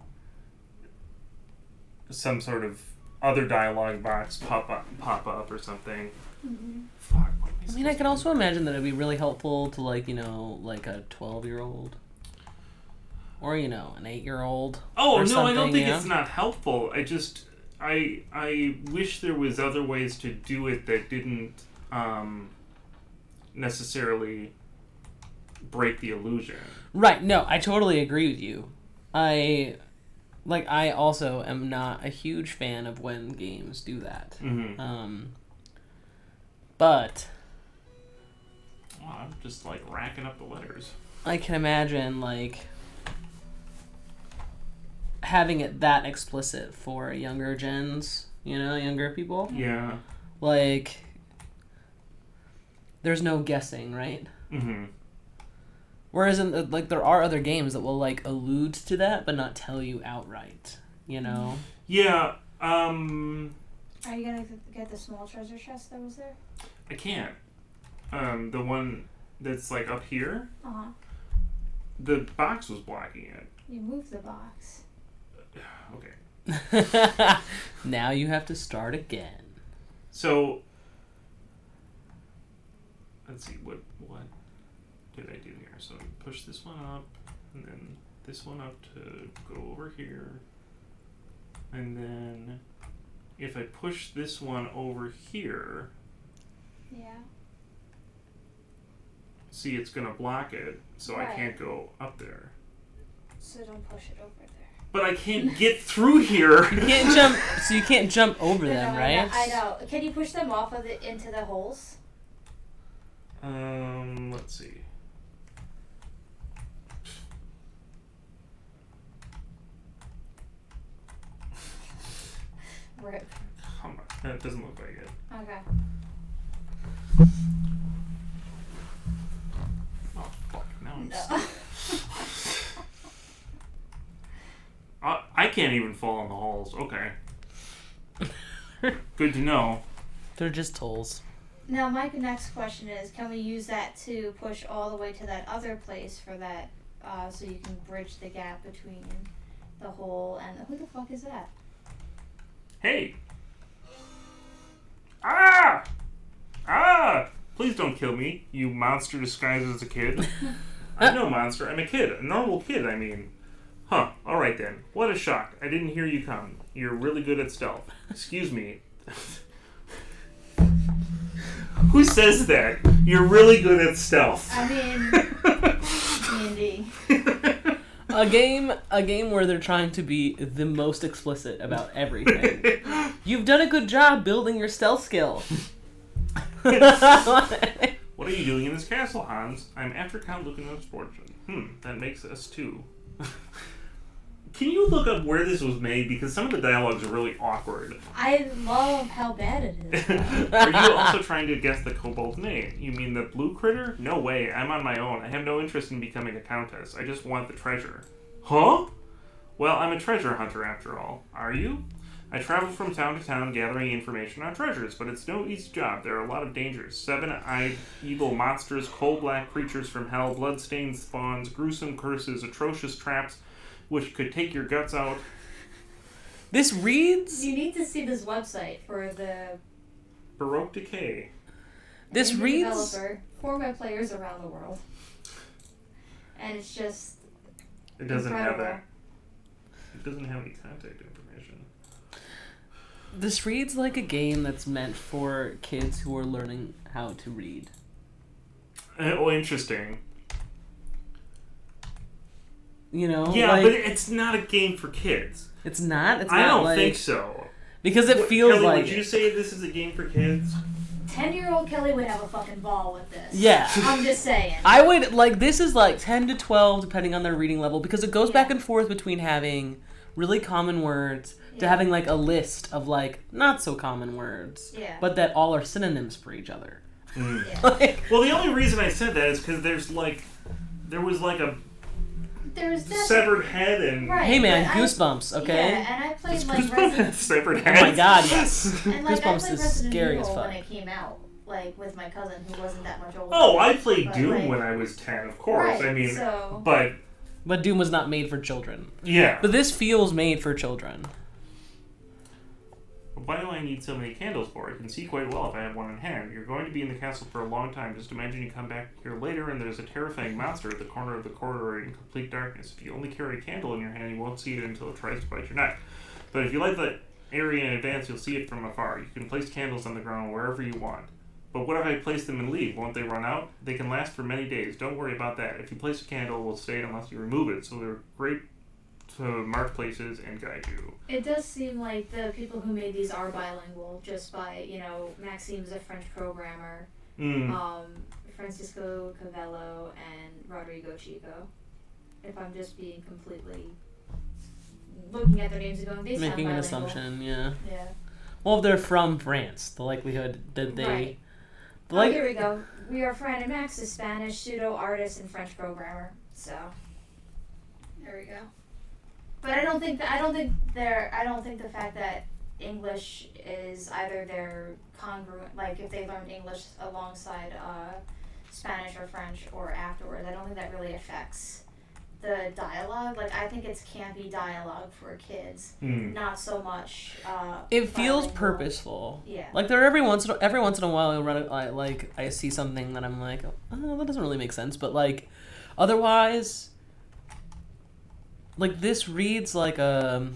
[SPEAKER 1] some sort of other dialogue box pop up or something.
[SPEAKER 2] Mm-hmm.
[SPEAKER 1] Fuck.
[SPEAKER 3] I mean, I can also imagine that it'd be really helpful to, like, like a 12-year-old. Or, an 8-year-old.
[SPEAKER 1] Oh, no, I don't think it's not helpful. I wish there was other ways to do it that didn't necessarily break the illusion.
[SPEAKER 3] Right, no, I totally agree with you. I also am not a huge fan of when games do that.
[SPEAKER 1] Mm-hmm.
[SPEAKER 3] But...
[SPEAKER 1] Well, I'm just, like, racking up the letters.
[SPEAKER 3] I can imagine, like, having it that explicit for younger gens, younger people.
[SPEAKER 1] Yeah.
[SPEAKER 3] Like, there's no guessing, right?
[SPEAKER 1] Mm-hmm.
[SPEAKER 3] Whereas, there are other games that will, like, allude to that, but not tell you outright,
[SPEAKER 1] Yeah,
[SPEAKER 2] Are you gonna get the small treasure chest that was there?
[SPEAKER 1] I can't. The one that's, like, up here,
[SPEAKER 2] Uh-huh.
[SPEAKER 1] the box was blocking it.
[SPEAKER 2] You moved the box.
[SPEAKER 1] Okay.
[SPEAKER 3] Now you have to start again.
[SPEAKER 1] So, let's see, what did I do here? So push this one up, and then this one up to go over here. And then if I push this one over here,
[SPEAKER 2] Yeah.
[SPEAKER 1] see, it's going to block it, so
[SPEAKER 2] Right.
[SPEAKER 1] I can't go up there.
[SPEAKER 2] So don't push it over there.
[SPEAKER 1] But I can't get through here.
[SPEAKER 3] You can't jump, so you can't jump over them,
[SPEAKER 2] No,
[SPEAKER 3] right?
[SPEAKER 2] I know. Can you push them off of into the holes?
[SPEAKER 1] Let's see.
[SPEAKER 2] Rip.
[SPEAKER 1] Come on. That doesn't look like it.
[SPEAKER 2] Okay.
[SPEAKER 1] Oh, fuck. Now I'm
[SPEAKER 2] No.
[SPEAKER 1] stuck. I can't even fall in the holes. Okay. Good to know.
[SPEAKER 3] They're just tolls.
[SPEAKER 2] Now, my next question is, can we use that to push all the way to that other place for that, so you can bridge the gap between the hole and who the fuck is that?
[SPEAKER 1] Hey! Ah! Ah! Please don't kill me, you monster disguised as a kid. I'm no monster. I'm a kid. A normal kid, I mean. Huh. Alright then. What a shock. I didn't hear you come. You're really good at stealth. Excuse me. Who says that? You're really good at stealth.
[SPEAKER 2] I mean, D&D.
[SPEAKER 3] A game where they're trying to be the most explicit about everything. You've done a good job building your stealth skill.
[SPEAKER 1] What are you doing in this castle, Hans? I'm after Count Lucanor's fortune. That makes us two. Can you look up where this was made? Because some of the dialogues are really awkward.
[SPEAKER 2] I love how bad it is.
[SPEAKER 1] Are you also trying to guess the kobold's name? You mean the blue critter? No way, I'm on my own. I have no interest in becoming a countess. I just want the treasure. Huh? Well, I'm a treasure hunter after all. Are you? I travel from town to town gathering information on treasures, but it's no easy job. There are a lot of dangers. 7-eyed evil monsters, coal-black creatures from hell, blood-stained spawns, gruesome curses, atrocious traps, which could take your guts out.
[SPEAKER 3] This reads...
[SPEAKER 2] You need to see this website for the...
[SPEAKER 1] Baroque Decay.
[SPEAKER 3] This reads...
[SPEAKER 2] Developer, formed by players around the world. And it's just...
[SPEAKER 1] It doesn't
[SPEAKER 2] incredible.
[SPEAKER 1] have that. It doesn't have any contact information.
[SPEAKER 3] This reads like a game that's meant for kids who are learning how to read.
[SPEAKER 1] Oh, interesting.
[SPEAKER 3] You know?
[SPEAKER 1] Yeah,
[SPEAKER 3] like,
[SPEAKER 1] but it's not a game for kids.
[SPEAKER 3] It's not? It's
[SPEAKER 1] I
[SPEAKER 3] not
[SPEAKER 1] don't
[SPEAKER 3] like,
[SPEAKER 1] think so.
[SPEAKER 3] Because it feels
[SPEAKER 1] Kelly,
[SPEAKER 3] like
[SPEAKER 1] would you say this is a game for kids?
[SPEAKER 2] 10-year-old Kelly would have a fucking ball with this.
[SPEAKER 3] Yeah.
[SPEAKER 2] I'm just saying.
[SPEAKER 3] I would, like, this is like 10 to 12, depending on their reading level, because it goes back and forth between having really common words to having, like, a list of, like, not so common words, but that all are synonyms for each other.
[SPEAKER 1] Mm.
[SPEAKER 2] Yeah.
[SPEAKER 3] Like,
[SPEAKER 1] Well, the only reason I said that is because there was like a severed head and...
[SPEAKER 2] Right,
[SPEAKER 3] hey man, Goosebumps, okay?
[SPEAKER 2] Yeah, and I played like
[SPEAKER 1] Goosebumps severed head.
[SPEAKER 3] Oh my god, yes.
[SPEAKER 2] and like,
[SPEAKER 3] Goosebumps is scary as fuck.
[SPEAKER 2] when it came out, like with my cousin who wasn't that much older.
[SPEAKER 1] Oh, I played Doom
[SPEAKER 2] like,
[SPEAKER 1] when I was 10, of course.
[SPEAKER 2] Right,
[SPEAKER 1] I mean,
[SPEAKER 2] so...
[SPEAKER 3] But Doom was not made for children.
[SPEAKER 1] Yeah.
[SPEAKER 3] But this feels made for children.
[SPEAKER 1] Why do I need so many candles for? I can see quite well if I have one in hand. You're going to be in the castle for a long time. Just imagine you come back here later and there's a terrifying monster at the corner of the corridor in complete darkness. If you only carry a candle in your hand, you won't see it until it tries to bite your neck. But if you light the area in advance, you'll see it from afar. You can place candles on the ground wherever you want. But what if I place them and leave? Won't they run out? They can last for many days. Don't worry about that. If you place a candle, it will stay unless you remove it. So they're great to mark places and guide you.
[SPEAKER 2] It does seem like the people who made these are bilingual, just by, Maxime's a French programmer, Francisco Cavello, and Rodrigo Chico. If I'm just being completely looking at their names and going, they sound
[SPEAKER 3] Making an
[SPEAKER 2] bilingual.
[SPEAKER 3] assumption, yeah.
[SPEAKER 2] Yeah.
[SPEAKER 3] Well, if they're from France, the likelihood that they...
[SPEAKER 2] Right. Here we go. We are Fran and Max is Spanish, pseudo-artist, and French programmer. So, there we go. But I don't think the fact that English is either their congruent, like if they learned English alongside Spanish or French or afterwards, I don't think that really affects the dialogue. Like, I think it's campy dialogue for kids, not so much.
[SPEAKER 3] It feels
[SPEAKER 2] bilingual.
[SPEAKER 3] purposeful.
[SPEAKER 2] Yeah.
[SPEAKER 3] Like there every once in a while I'll run it, like I see something that I'm like, oh, that doesn't really make sense. But like, otherwise, like this reads like oh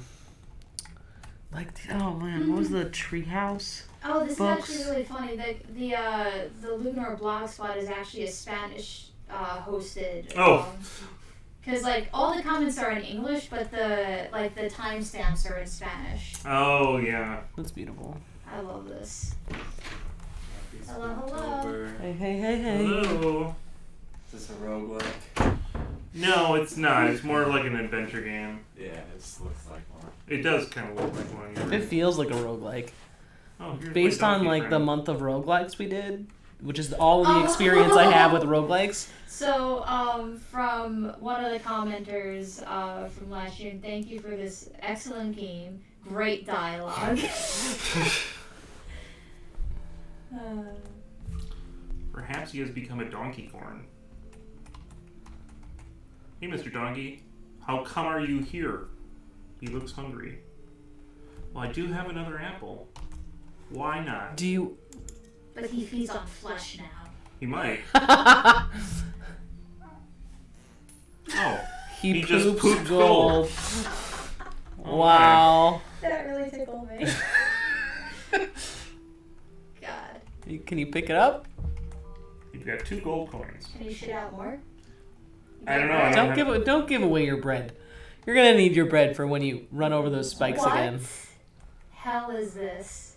[SPEAKER 3] man, what was the Treehouse?
[SPEAKER 2] Oh, this
[SPEAKER 3] books?
[SPEAKER 2] is actually really funny. The Lucanor blogspot is actually a Spanish hosted. Because like all the comments are in English, but the timestamps are in Spanish.
[SPEAKER 1] Oh yeah,
[SPEAKER 3] That's beautiful.
[SPEAKER 2] I love this. Hello.
[SPEAKER 3] Hey.
[SPEAKER 1] Hello.
[SPEAKER 4] Is this a roguelike?
[SPEAKER 1] No, it's not. It's more like an adventure game.
[SPEAKER 4] Yeah, it just looks like one.
[SPEAKER 1] It does kind of look like one.
[SPEAKER 3] It feels like a roguelike.
[SPEAKER 1] Oh, here's
[SPEAKER 3] Based
[SPEAKER 1] my
[SPEAKER 3] on
[SPEAKER 1] donkey
[SPEAKER 3] like
[SPEAKER 1] friend.
[SPEAKER 3] the month of roguelikes we did, which is all of the experience I have with roguelikes.
[SPEAKER 2] So, from one of the commenters from last year, thank you for this excellent game. Great dialogue.
[SPEAKER 1] Perhaps he has become a donkey corn. Hey, Mr. Donkey. How come are you here? He looks hungry. Well, I do have another apple. Why not?
[SPEAKER 3] Do you?
[SPEAKER 2] But he feeds on flesh now.
[SPEAKER 1] He might. Oh.
[SPEAKER 3] He
[SPEAKER 1] just
[SPEAKER 3] poops
[SPEAKER 1] pooped
[SPEAKER 3] gold.
[SPEAKER 1] Oh,
[SPEAKER 3] Wow.
[SPEAKER 2] That really tickled me. God.
[SPEAKER 3] Can you pick it up?
[SPEAKER 1] You've got 2 gold coins.
[SPEAKER 2] Can you shit out more?
[SPEAKER 1] I don't know.
[SPEAKER 3] Don't give away your bread. You're gonna need your bread for when you run over those spikes
[SPEAKER 2] What
[SPEAKER 3] again.
[SPEAKER 2] hell is this?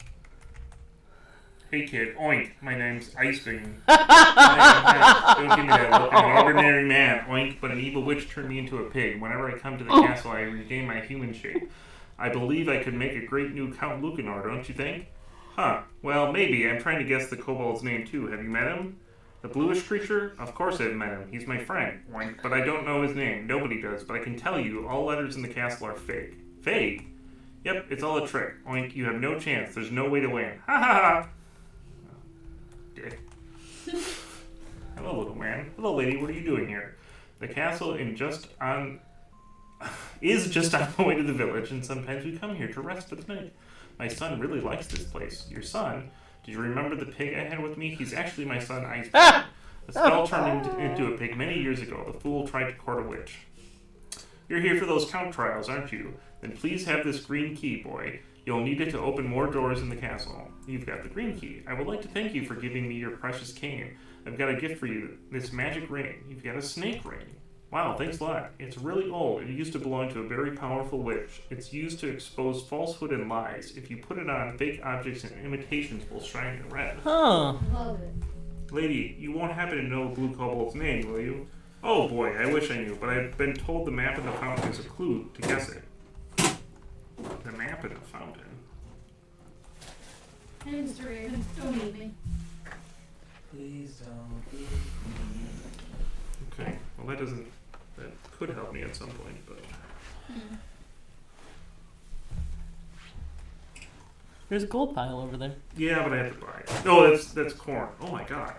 [SPEAKER 1] Hey kid, oink, my name's Icebeam. Don't give me that look. I'm an ordinary man, oink, but an evil witch turned me into a pig. Whenever I come to the castle, I regain my human shape. I believe I could make a great new Count Lucanor, don't you think? Huh, well, maybe. I'm trying to guess the kobold's name too. Have you met him? The bluish creature? Of course I've met him. He's my friend, oink, but I don't know his name. Nobody does, but I can tell you, all letters in the castle are fake. Fake? Yep, it's all a trick. Oink, you have no chance. There's no way to win. Ha ha ha! Dick. Hello, little man. Hello, lady. What are you doing here? The castle is just on the way to the village, and sometimes we come here to rest for the night. My son really likes this place. Your son? Do you remember the pig I had with me? He's actually my son, Iceberg. The spell turned him into a pig many years ago. The fool tried to court a witch. You're here for those count trials, aren't you? Then please have this green key, boy. You'll need it to open more doors in the castle. You've got the green key. I would like to thank you for giving me your precious cane. I've got a gift for you, this magic ring. You've got a snake ring. Wow, thanks a lot. It's really old. It used to belong to a very powerful witch. It's used to expose falsehood and lies. If you put it on, fake objects and imitations will shine red.
[SPEAKER 3] Huh.
[SPEAKER 2] Love it.
[SPEAKER 1] Lady, you won't happen to know Blue Kobold's name, will you? Oh boy, I wish I knew, but I've been told the map in the fountain is a clue to guess it. The map in the fountain.
[SPEAKER 2] Hey, Mr. Raven, don't leave me.
[SPEAKER 4] Please don't leave me.
[SPEAKER 1] Okay, well that could help me at some point, but...
[SPEAKER 3] There's a gold pile over there.
[SPEAKER 1] Yeah, but I have to buy it. Oh, that's corn. Oh my god.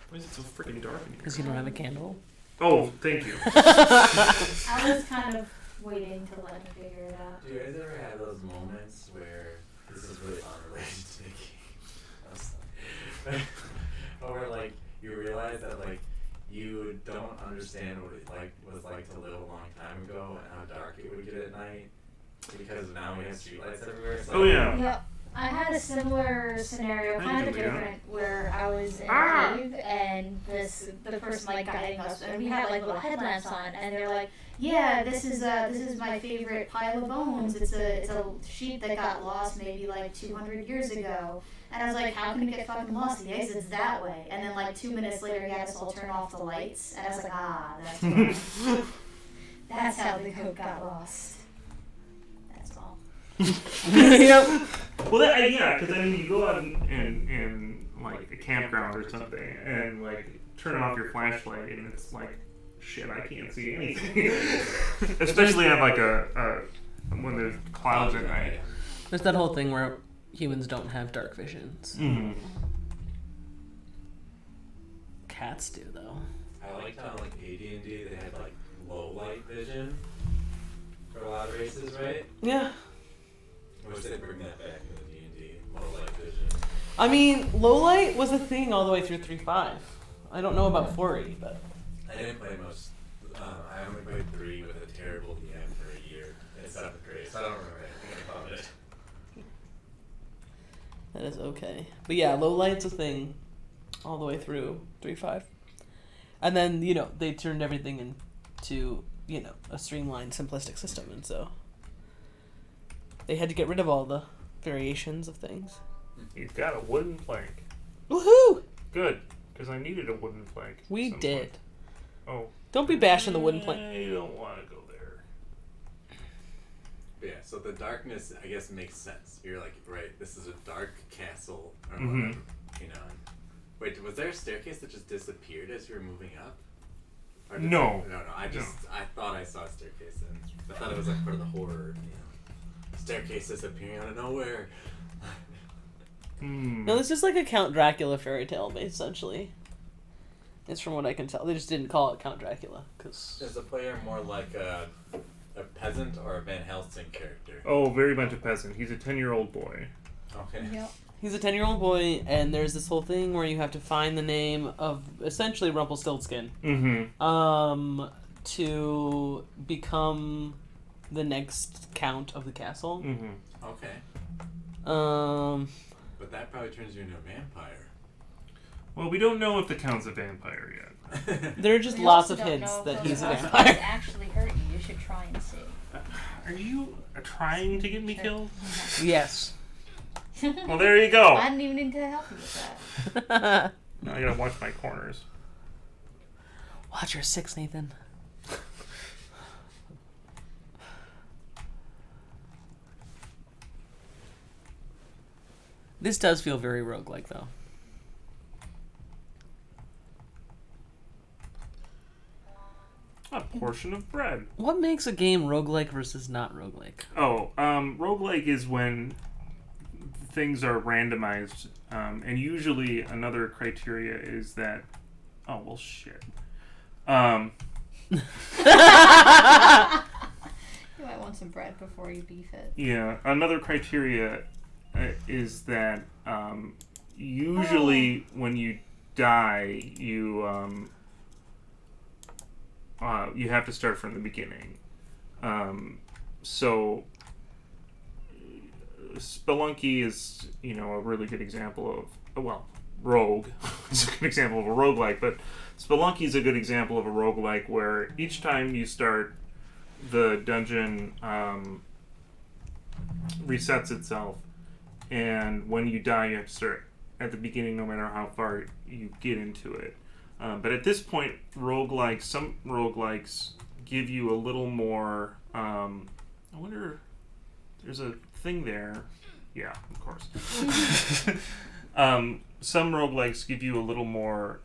[SPEAKER 1] Why is it so freaking dark in here?
[SPEAKER 3] Because you don't have a candle.
[SPEAKER 1] Oh, thank you.
[SPEAKER 2] I was kind of waiting to let him figure it out.
[SPEAKER 4] Do you guys ever have those moments where this is really unrelated to the game? Or like you realize that like you don't understand what it was like to live a long time ago and how dark it would get at night because now we have streetlights everywhere. So
[SPEAKER 1] Oh yeah.
[SPEAKER 2] Yep. I had a similar scenario, kind of
[SPEAKER 1] Yeah.
[SPEAKER 2] different, where I was in a cave and the person like guiding us, and we had like little headlamps on, and they're like, "Yeah, this is my favorite pile of bones. It's a sheep that got lost maybe like 200 years ago." And I was like, "How can it get fucking lost? The exit's that way." And then like 2 minutes later, he had us all turn off the lights, and I was like, "Ah, that's why. That's how the goat got lost." That's all.
[SPEAKER 3] Yep.
[SPEAKER 1] Well, yeah, because I mean, you go out and like a campground or something, and like turn off your flashlight, and it's like, shit, I can't see anything. Especially on like a when there's clouds at night.
[SPEAKER 3] There's that whole thing where humans don't have dark visions.
[SPEAKER 1] Mm.
[SPEAKER 3] Cats do, though.
[SPEAKER 4] I liked how like AD&D they had like low light vision for a lot of races, right?
[SPEAKER 3] Yeah.
[SPEAKER 4] I wish they'd bring that back in the D&D, low light vision.
[SPEAKER 3] I mean, low light was a thing all the way through 3.5. I don't know about 4E, but...
[SPEAKER 4] I didn't play most. I only played 3 with a terrible DM for a year in 7th grade, so I don't remember anything about it.
[SPEAKER 3] That is okay. But yeah, low light's a thing all the way through 3.5. And then, they turned everything into, a streamlined, simplistic system, and so... They had to get rid of all the variations of things.
[SPEAKER 1] He's got a wooden plank.
[SPEAKER 3] Woohoo!
[SPEAKER 1] Good, because I needed a wooden plank.
[SPEAKER 3] We
[SPEAKER 1] at some
[SPEAKER 3] did.
[SPEAKER 1] point. Oh.
[SPEAKER 3] Don't be bashing the wooden plank.
[SPEAKER 1] I don't want to go there.
[SPEAKER 4] Yeah, so the darkness, I guess, makes sense. You're like, right, this is a dark castle, or
[SPEAKER 1] Mhm.
[SPEAKER 4] whatever, Wait, was there a staircase that just disappeared as you were moving up? Or did
[SPEAKER 1] No.
[SPEAKER 4] No, I thought I saw a staircase, and I thought it was like part of the horror, staircase disappearing out of nowhere.
[SPEAKER 3] No, this is like a Count Dracula fairy tale, essentially. It's from what I can tell. They just didn't call it Count Dracula, because...
[SPEAKER 4] Is the player more like a peasant or a Van Helsing character?
[SPEAKER 1] Oh, very much a peasant. He's a 10-year-old boy.
[SPEAKER 4] Okay.
[SPEAKER 2] Yep.
[SPEAKER 3] He's a 10-year-old boy, and there's this whole thing where you have to find the name of, essentially, Rumpelstiltskin.
[SPEAKER 1] Mm-hmm.
[SPEAKER 3] To become the next count of the castle.
[SPEAKER 1] Mm-hmm.
[SPEAKER 4] Okay. But that probably turns you into a vampire.
[SPEAKER 1] Well, we don't know if the count's a vampire yet.
[SPEAKER 3] There are just
[SPEAKER 2] We
[SPEAKER 3] lots
[SPEAKER 2] also
[SPEAKER 3] of
[SPEAKER 2] don't
[SPEAKER 3] hints
[SPEAKER 2] know if
[SPEAKER 3] that
[SPEAKER 2] those
[SPEAKER 3] he's a
[SPEAKER 2] monsters
[SPEAKER 3] vampire.
[SPEAKER 2] actually hurt you. You should try and see.
[SPEAKER 1] Are you trying to get me killed?
[SPEAKER 3] Yes.
[SPEAKER 1] Well, there you go.
[SPEAKER 2] I didn't even need to help you with that.
[SPEAKER 1] Now I gotta watch my corners.
[SPEAKER 3] Watch your 6, Nathan. This does feel very roguelike, though.
[SPEAKER 1] A portion of bread.
[SPEAKER 3] What makes a game roguelike versus not roguelike?
[SPEAKER 1] Oh, roguelike is when things are randomized, and usually another criteria is that... Oh, well, shit.
[SPEAKER 2] You might want some bread before you beef it.
[SPEAKER 1] Yeah, another criteria is that usually when you die, you have to start from the beginning. So Spelunky is, a really good example of, Rogue is a good example of a roguelike, but Spelunky is a good example of a roguelike where each time you start, the dungeon resets itself, and when you die, you have to start at the beginning no matter how far you get into it. But at this point, some roguelikes give you a little more... I wonder... There's a thing there. Yeah, of course. Some roguelikes give you a little more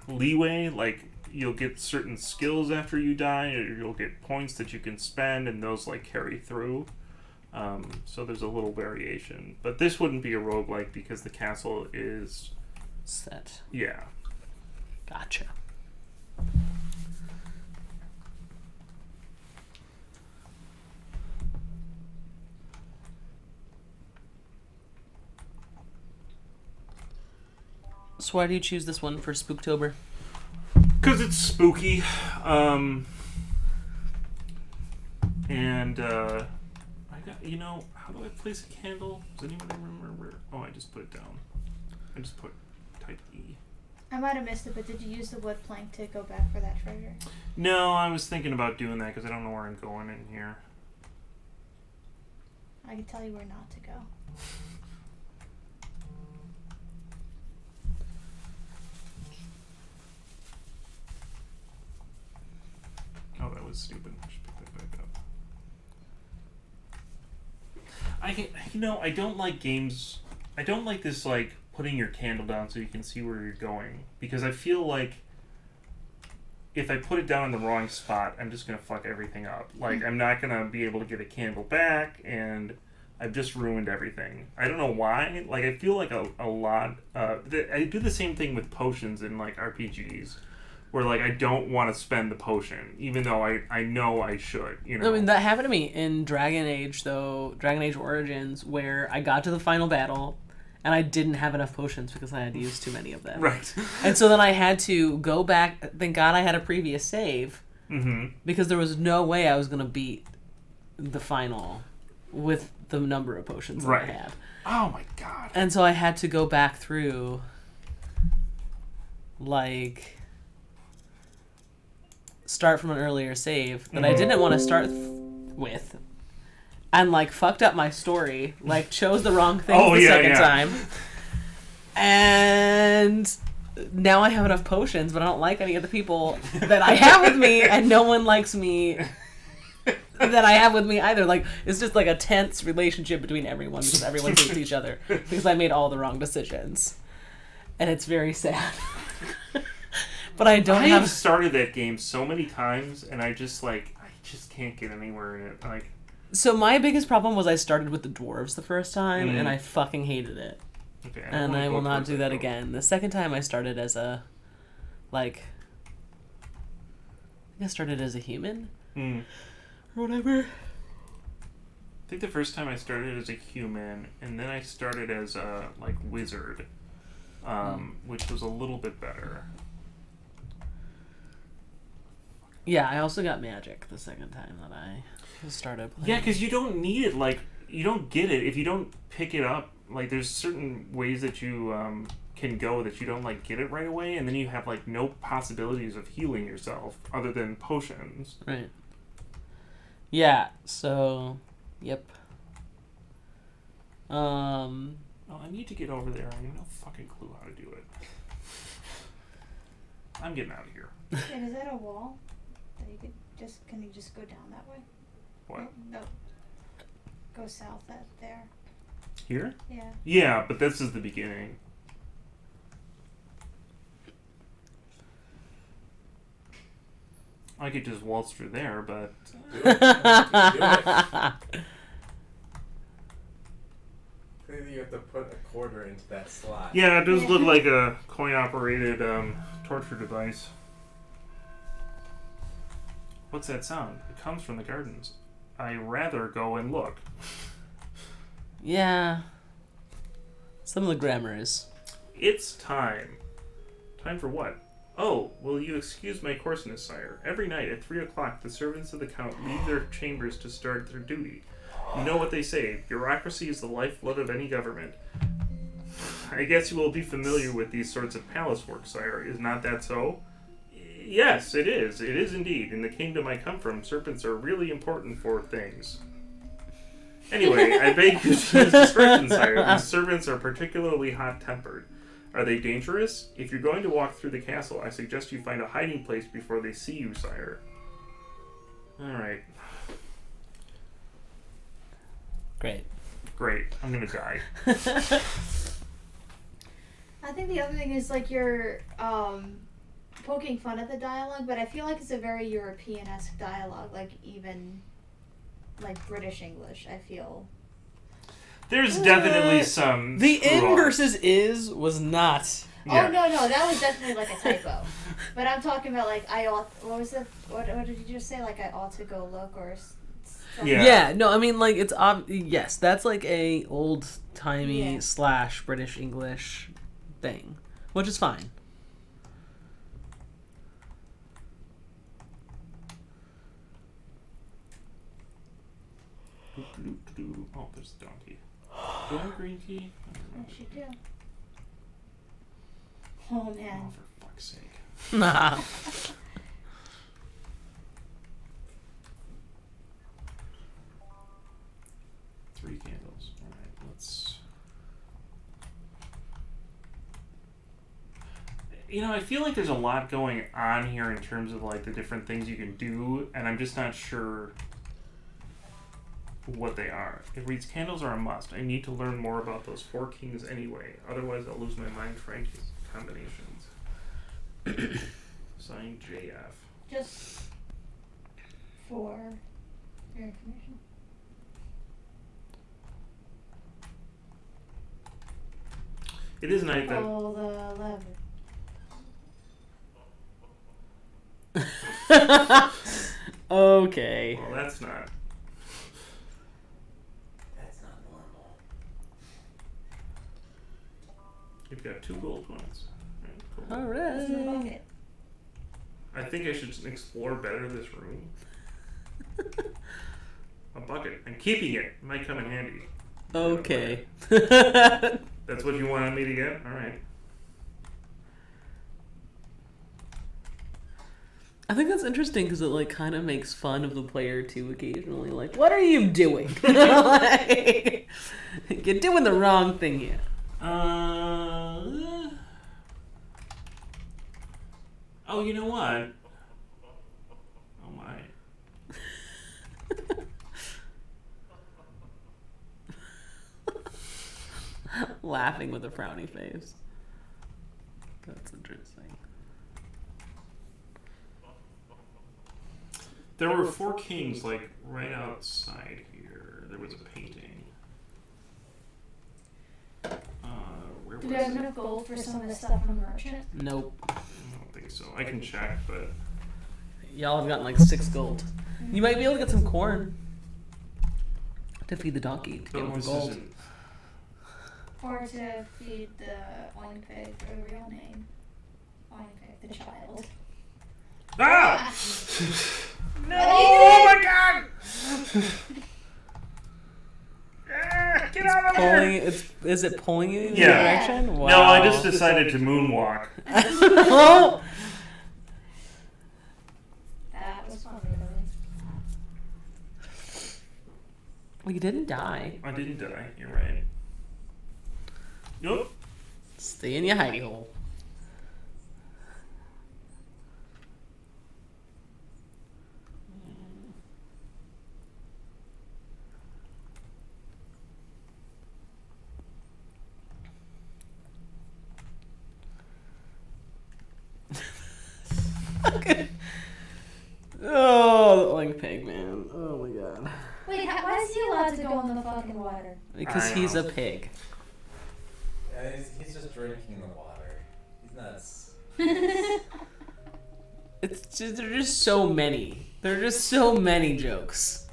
[SPEAKER 1] leeway, like you'll get certain skills after you die, or you'll get points that you can spend, and those carry through. So there's a little variation. But this wouldn't be a roguelike because the castle is...
[SPEAKER 3] set.
[SPEAKER 1] Yeah.
[SPEAKER 3] Gotcha. So why do you choose this one for Spooktober?
[SPEAKER 1] Because it's spooky. And I got, how do I place a candle? Does anybody remember? Oh, I just put it down. I just put type E.
[SPEAKER 2] I might have missed it, but did you use the wood plank to go back for that treasure?
[SPEAKER 1] No, I was thinking about doing that because I don't know where I'm going in here.
[SPEAKER 2] I can tell you where not to go.
[SPEAKER 1] Oh, that was stupid. I should pick that back up. I don't like games. I don't like this, putting your candle down so you can see where you're going. Because I feel like if I put it down in the wrong spot, I'm just going to fuck everything up. I'm not going to be able to get a candle back, and I've just ruined everything. I don't know why. I feel like a lot... I do the same thing with potions in, RPGs. Where, I don't want to spend the potion, even though I know I should,
[SPEAKER 3] I mean, that happened to me in Dragon Age Origins, where I got to the final battle, and I didn't have enough potions because I had used too many of them.
[SPEAKER 1] Right.
[SPEAKER 3] And so then I had to go back. Thank God I had a previous save, because there was no way I was going to beat the final with the number of potions that I had.
[SPEAKER 1] Oh, my God.
[SPEAKER 3] And so I had to go back through, start from an earlier save that I didn't want to start with, and fucked up my story, chose the wrong thing the second time, and now I have enough potions, but I don't like any of the people that I have with me, and no one likes me that I have with me either. It's just a tense relationship between everyone because everyone hates each other because I made all the wrong decisions, and it's very sad. But I have
[SPEAKER 1] started that game so many times, and I just can't get anywhere in it.
[SPEAKER 3] So my biggest problem was I started with the dwarves the first time, and I fucking hated it.
[SPEAKER 1] Okay,
[SPEAKER 3] and I will not do that again. The second time I started as a, I think I started as a human, or whatever.
[SPEAKER 1] I think the first time I started as a human, and then I started as a wizard, which was a little bit better.
[SPEAKER 3] Yeah, I also got magic the second time that I started playing.
[SPEAKER 1] Yeah, because you don't need it. You don't get it if you don't pick it up. There's certain ways that you can go that you don't get it right away, and then you have no possibilities of healing yourself other than potions.
[SPEAKER 3] Right. Yeah. So, yep.
[SPEAKER 1] Oh, I need to get over there. I have no fucking clue how to do it. I'm getting out of here.
[SPEAKER 2] And is that a wall? That you can you just go down that way?
[SPEAKER 1] What?
[SPEAKER 2] No. Go south there.
[SPEAKER 1] Here?
[SPEAKER 2] Yeah.
[SPEAKER 1] Yeah, but this is the beginning. I could just waltz through there, but...
[SPEAKER 4] Do it. You have to put a quarter into that slot.
[SPEAKER 1] Yeah, it does look like a coin-operated torture device. What's that sound? It comes from the gardens. I rather go and look.
[SPEAKER 3] Yeah. Some of the grammar is.
[SPEAKER 1] It's time. Time for what? Oh, will you excuse my coarseness, sire? Every night at 3 o'clock, the servants of the Count leave their chambers to start their duty. You know what they say, bureaucracy is the lifeblood of any government. I guess you will be familiar with these sorts of palace work, sire. Is not that so? Yes, it is. It is indeed. In the kingdom I come from, serpents are really important for things. Anyway, I beg you to use discretion, sire. These servants are particularly hot-tempered. Are they dangerous? If you're going to walk through the castle, I suggest you find a hiding place before they see you, sire. Alright.
[SPEAKER 3] Great.
[SPEAKER 1] Great. I'm gonna die.
[SPEAKER 2] I think the other thing is like you're poking fun at the dialogue, but I feel like it's a very European-esque dialogue, like even like British English, I feel.
[SPEAKER 1] There's definitely some
[SPEAKER 3] The in
[SPEAKER 1] screw-off.
[SPEAKER 3] versus is was not.
[SPEAKER 1] Yeah.
[SPEAKER 2] Oh no, that was definitely like a typo. But I'm talking about like I ought. What was it? What did you just say? Like I ought to go look or something?
[SPEAKER 1] Yeah.
[SPEAKER 3] Yeah, no, I mean like it's yes, that's like a old timey
[SPEAKER 2] Yeah.
[SPEAKER 3] / British English thing, which is fine.
[SPEAKER 1] Oh, there's a donkey. Do I have green tea?
[SPEAKER 2] Yes, you do. Oh
[SPEAKER 1] Oh,
[SPEAKER 2] man.
[SPEAKER 1] for fuck's sake.
[SPEAKER 3] Nah.
[SPEAKER 1] 3 candles. Alright, let's... You know, I feel like there's a lot going on here in terms of, like, the different things you can do, and I'm just not sure what they are. It reads, candles are a must. I need to learn more about those 4 kings anyway. Otherwise, I'll lose my mind trying combinations. Signed JF.
[SPEAKER 2] Just for your information.
[SPEAKER 1] It is night then.
[SPEAKER 2] Pull the lever.
[SPEAKER 3] Okay.
[SPEAKER 1] Well, that's not.
[SPEAKER 4] That's not normal.
[SPEAKER 1] You've got 2 gold ones. Right, cool.
[SPEAKER 2] What's in the
[SPEAKER 3] Alright.
[SPEAKER 2] bucket?
[SPEAKER 1] I think I should explore better this room. A bucket. I'm keeping it. It might come in handy.
[SPEAKER 3] Okay.
[SPEAKER 1] That's what you wanted me to get? Alright.
[SPEAKER 3] I think that's interesting because it like kind of makes fun of the player too occasionally. Like, what are you doing? Like, you're doing the wrong thing here.
[SPEAKER 1] Oh, you know what? Oh my.
[SPEAKER 3] Laughing with a frowny face. That's interesting.
[SPEAKER 1] There were 4 kings, like, right outside here. There was a painting. Where
[SPEAKER 2] Do
[SPEAKER 1] was
[SPEAKER 2] we have
[SPEAKER 1] it?
[SPEAKER 2] enough gold for some of the stuff on the merchant?
[SPEAKER 3] Nope.
[SPEAKER 1] I don't think so. I can check, but...
[SPEAKER 3] Y'all have gotten like 6 gold. You might be able to get some corn to feed the donkey to get
[SPEAKER 1] No,
[SPEAKER 3] more
[SPEAKER 1] this
[SPEAKER 3] gold.
[SPEAKER 1] isn't...
[SPEAKER 2] Or to feed the oink pig for a real name. Oink pig, the child.
[SPEAKER 1] Ah! No!
[SPEAKER 2] What are you
[SPEAKER 1] Oh my god! Ah, get out of
[SPEAKER 3] Pulling,
[SPEAKER 1] here!
[SPEAKER 3] is it pulling you in the
[SPEAKER 1] Yeah.
[SPEAKER 3] direction? Wow.
[SPEAKER 1] No, I just decided to moonwalk.
[SPEAKER 3] Oh!
[SPEAKER 2] That was funny, really.
[SPEAKER 3] Well, you didn't die.
[SPEAKER 1] I didn't die. You're right. Nope.
[SPEAKER 3] Stay in your hidey hole. Okay. Oh, the oink pig, man. Oh my god.
[SPEAKER 2] Wait, why is he allowed to go in the fucking water?
[SPEAKER 3] Because
[SPEAKER 1] I
[SPEAKER 3] he's
[SPEAKER 1] know.
[SPEAKER 3] a pig.
[SPEAKER 4] Yeah, he's just drinking the water. He's nuts.
[SPEAKER 3] It's just, there are just so many. There are just so many jokes.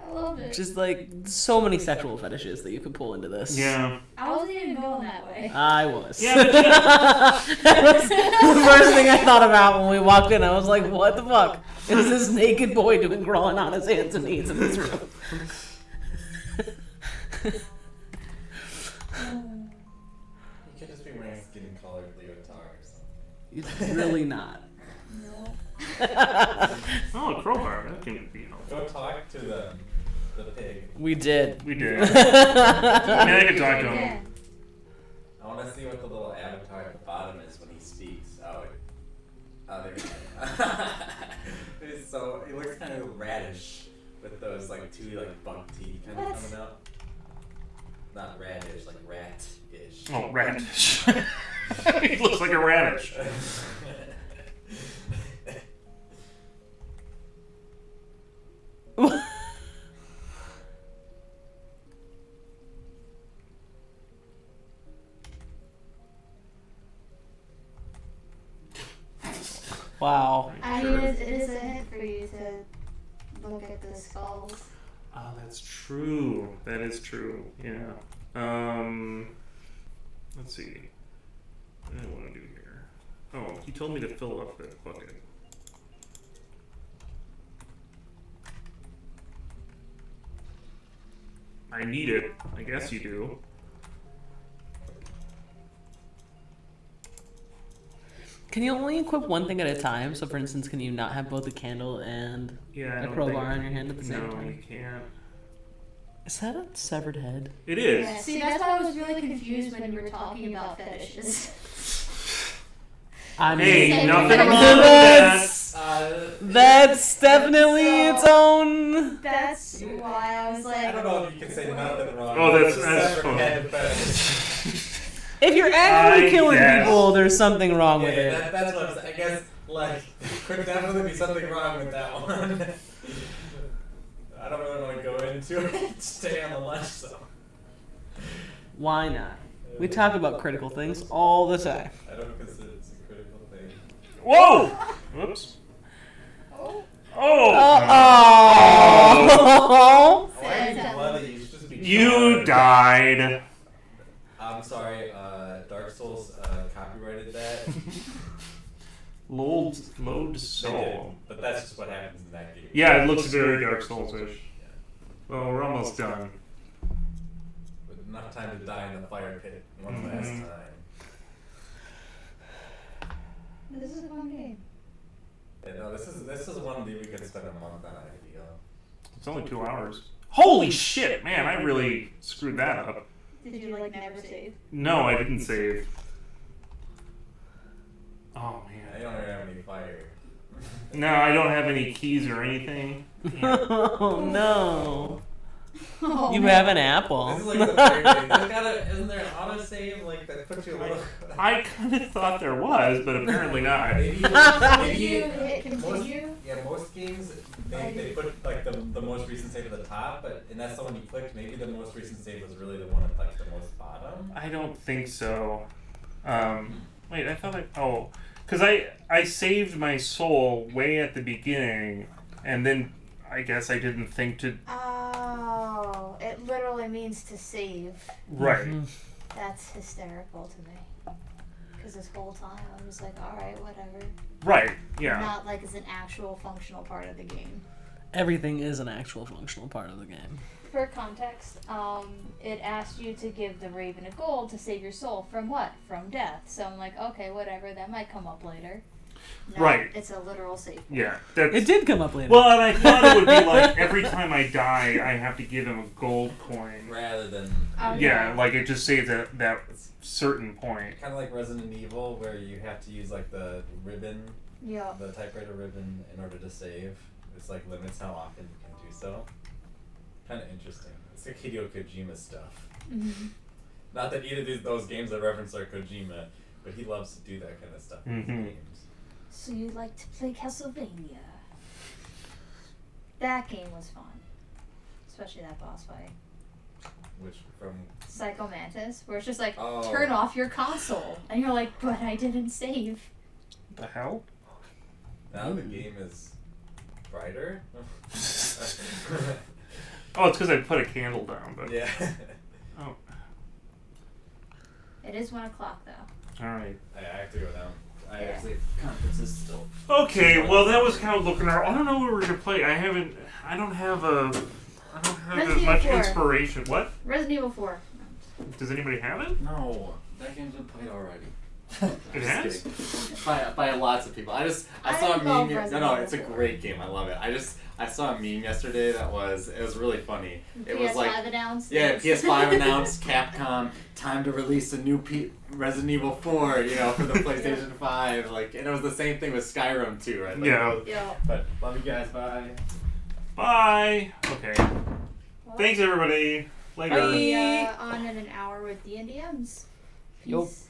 [SPEAKER 2] I love it.
[SPEAKER 3] Just like so many sexual fetishes that you could pull into this.
[SPEAKER 1] Yeah.
[SPEAKER 2] I wasn't even going that way.
[SPEAKER 3] I was.
[SPEAKER 1] Yeah, but
[SPEAKER 3] That was the first thing I thought about when we walked in. I was like, what the fuck? Is this naked boy doing crawling on his hands and knees in this room?
[SPEAKER 4] You could just be wearing skin colored leotard or something.
[SPEAKER 3] It's really not.
[SPEAKER 2] No.
[SPEAKER 1] Oh, a crowbar. That can be helpful.
[SPEAKER 4] Go talk to the pig.
[SPEAKER 3] We did.
[SPEAKER 1] We did. I mean, I could talk to him.
[SPEAKER 2] Yeah.
[SPEAKER 4] I want to see what the little avatar at the bottom is when he speaks. Oh, there we go. It's so it looks kind of radish with those like two like buck teeth kind of
[SPEAKER 2] What?
[SPEAKER 4] coming out. Not radish, like rat-ish.
[SPEAKER 1] Oh, radish. He looks like a radish.
[SPEAKER 3] Wow.
[SPEAKER 2] I mean, it is a hint for you to look at the skulls.
[SPEAKER 1] Oh, that's true. That is true. Yeah. Let's see. What do I want to do here? Oh, he told me to fill up that bucket. I need it. I guess you do.
[SPEAKER 3] Can you only equip one thing at a time? So, for instance, can you not have both a candle and
[SPEAKER 1] Yeah. I
[SPEAKER 3] a
[SPEAKER 1] don't
[SPEAKER 3] crowbar
[SPEAKER 1] think-
[SPEAKER 3] on your hand at the same
[SPEAKER 1] No,
[SPEAKER 3] time?
[SPEAKER 1] you can't.
[SPEAKER 3] Is that a severed head?
[SPEAKER 1] It is.
[SPEAKER 2] Yeah, see, that's why I was really confused when you were talking about fetishes.
[SPEAKER 3] I mean,
[SPEAKER 1] Hey, nothing
[SPEAKER 2] That's-
[SPEAKER 1] wrong with that.
[SPEAKER 3] that's definitely its own.
[SPEAKER 2] That's why I was like,
[SPEAKER 4] I don't know if you can say nothing wrong.
[SPEAKER 1] Oh, that's
[SPEAKER 4] Severed
[SPEAKER 1] fun.
[SPEAKER 4] head fetish.
[SPEAKER 3] If you're actually
[SPEAKER 1] I
[SPEAKER 3] killing
[SPEAKER 1] guess.
[SPEAKER 3] people, there's something wrong with
[SPEAKER 4] Yeah,
[SPEAKER 3] it.
[SPEAKER 4] that's what I'm saying. I guess, like, could definitely be something wrong with that one. I don't really want to go into it. Stay on the lunch, though.
[SPEAKER 3] Why not? We talk about critical things all the time.
[SPEAKER 4] I don't consider it's a critical thing.
[SPEAKER 1] Whoa! Whoops.
[SPEAKER 2] oh,
[SPEAKER 1] Oh!
[SPEAKER 3] Oh.
[SPEAKER 4] Why are you bloody? You should just be
[SPEAKER 1] You
[SPEAKER 4] charred.
[SPEAKER 1] died.
[SPEAKER 4] I'm sorry, Dark Souls copyrighted that.
[SPEAKER 1] Load
[SPEAKER 4] They did,
[SPEAKER 1] soul.
[SPEAKER 4] but that's just what happens in that game.
[SPEAKER 1] Yeah, it looks very Dark Souls-ish. Well, we're almost done.
[SPEAKER 4] With enough time to die in the fire pit one last time.
[SPEAKER 2] this is a fun game.
[SPEAKER 4] Yeah, no, this is one that we could spend a month on. I feel.
[SPEAKER 1] It's only 2 hours. Holy shit, man! I really screwed that up.
[SPEAKER 2] Did you like never save?
[SPEAKER 1] No, I didn't save. Oh
[SPEAKER 4] I
[SPEAKER 1] man.
[SPEAKER 4] don't even have any fire.
[SPEAKER 1] No, I don't have any keys or anything.
[SPEAKER 3] Oh no.
[SPEAKER 2] Oh,
[SPEAKER 3] You
[SPEAKER 2] man.
[SPEAKER 3] have an apple.
[SPEAKER 4] This is like the third game. Isn't there an autosave like that puts you a little?
[SPEAKER 1] I kind of thought there was, but apparently not.
[SPEAKER 4] Maybe,
[SPEAKER 2] Did
[SPEAKER 4] maybe
[SPEAKER 2] you hit
[SPEAKER 4] most,
[SPEAKER 2] continue?
[SPEAKER 4] yeah, most games they put like the most recent save at the top, but and that's the one you clicked. Maybe the most recent save was really the one at like the most bottom.
[SPEAKER 1] I don't think so. Wait, I thought because I saved my soul way at the beginning, and then I guess I didn't think to.
[SPEAKER 2] Oh, it literally means to save.
[SPEAKER 1] Right.
[SPEAKER 3] Mhm.
[SPEAKER 2] That's hysterical to me. Because this whole time I was like, alright, whatever.
[SPEAKER 1] Right. Yeah.
[SPEAKER 2] Not like it's an actual functional part of the game.
[SPEAKER 3] Everything is an actual functional part of the game.
[SPEAKER 2] For context, it asked you to give the raven a gold to save your soul from what? From death. So I'm like, okay, whatever, that might come up later. No,
[SPEAKER 1] Right.
[SPEAKER 2] It's a literal save.
[SPEAKER 1] Yeah. That's,
[SPEAKER 3] It did come up later.
[SPEAKER 1] Well, and I thought it would be like every time I die, I have to give him a gold coin.
[SPEAKER 4] Rather than
[SPEAKER 1] Yeah, like it just saves at that certain point.
[SPEAKER 4] kind of like Resident Evil, where you have to use like the ribbon,
[SPEAKER 2] Yeah.
[SPEAKER 4] the typewriter ribbon, in order to save. It's like limits how often you can do so. Kind of interesting. It's like Hideo Kojima stuff.
[SPEAKER 2] Mm-hmm.
[SPEAKER 4] Not that either of those games I reference are Kojima, but he loves to do that kind of stuff in his
[SPEAKER 1] Mhm.
[SPEAKER 4] games.
[SPEAKER 2] So you like to play Castlevania. That game was fun. Especially that boss fight.
[SPEAKER 4] Which from
[SPEAKER 2] Psycho Mantis, where it's just like,
[SPEAKER 4] Oh.
[SPEAKER 2] turn off your console. And you're like, but I didn't save.
[SPEAKER 1] The hell?
[SPEAKER 4] now the game is brighter.
[SPEAKER 1] Oh, it's because I put a candle down, but...
[SPEAKER 4] Yeah.
[SPEAKER 1] Oh,
[SPEAKER 2] It is 1 o'clock though.
[SPEAKER 1] alright.
[SPEAKER 4] I have to go down. I
[SPEAKER 2] Yeah.
[SPEAKER 4] actually conferences still.
[SPEAKER 1] Okay, well that was kind of looking around. I don't know what we're gonna play. I don't have
[SPEAKER 2] Resident
[SPEAKER 1] as much
[SPEAKER 2] Evil 4.
[SPEAKER 1] inspiration. What?
[SPEAKER 2] Resident Evil 4.
[SPEAKER 1] Does anybody have it?
[SPEAKER 5] No, that game's been played already.
[SPEAKER 1] It has?
[SPEAKER 5] By lots of people. I saw
[SPEAKER 2] I
[SPEAKER 5] a meme.
[SPEAKER 2] love
[SPEAKER 5] No,
[SPEAKER 2] Resident
[SPEAKER 5] it's a
[SPEAKER 2] Evil 4.
[SPEAKER 5] great game. I love it. I saw a meme yesterday that was really funny. It was
[SPEAKER 2] PS5
[SPEAKER 5] like
[SPEAKER 2] announced.
[SPEAKER 5] yeah,
[SPEAKER 2] this.
[SPEAKER 5] PS5 announced Capcom time to release a new Resident Evil 4, you know, for the PlayStation 5. Like, and it was the same thing with Skyrim too, right? Like,
[SPEAKER 1] Yeah.
[SPEAKER 2] Yeah.
[SPEAKER 5] But love you guys. Bye.
[SPEAKER 1] Bye. Okay.
[SPEAKER 2] Well,
[SPEAKER 1] Thanks everybody. Later.
[SPEAKER 3] Bye.
[SPEAKER 2] We'll be on in an hour with D&DMs.
[SPEAKER 3] Yup.
[SPEAKER 2] Peace.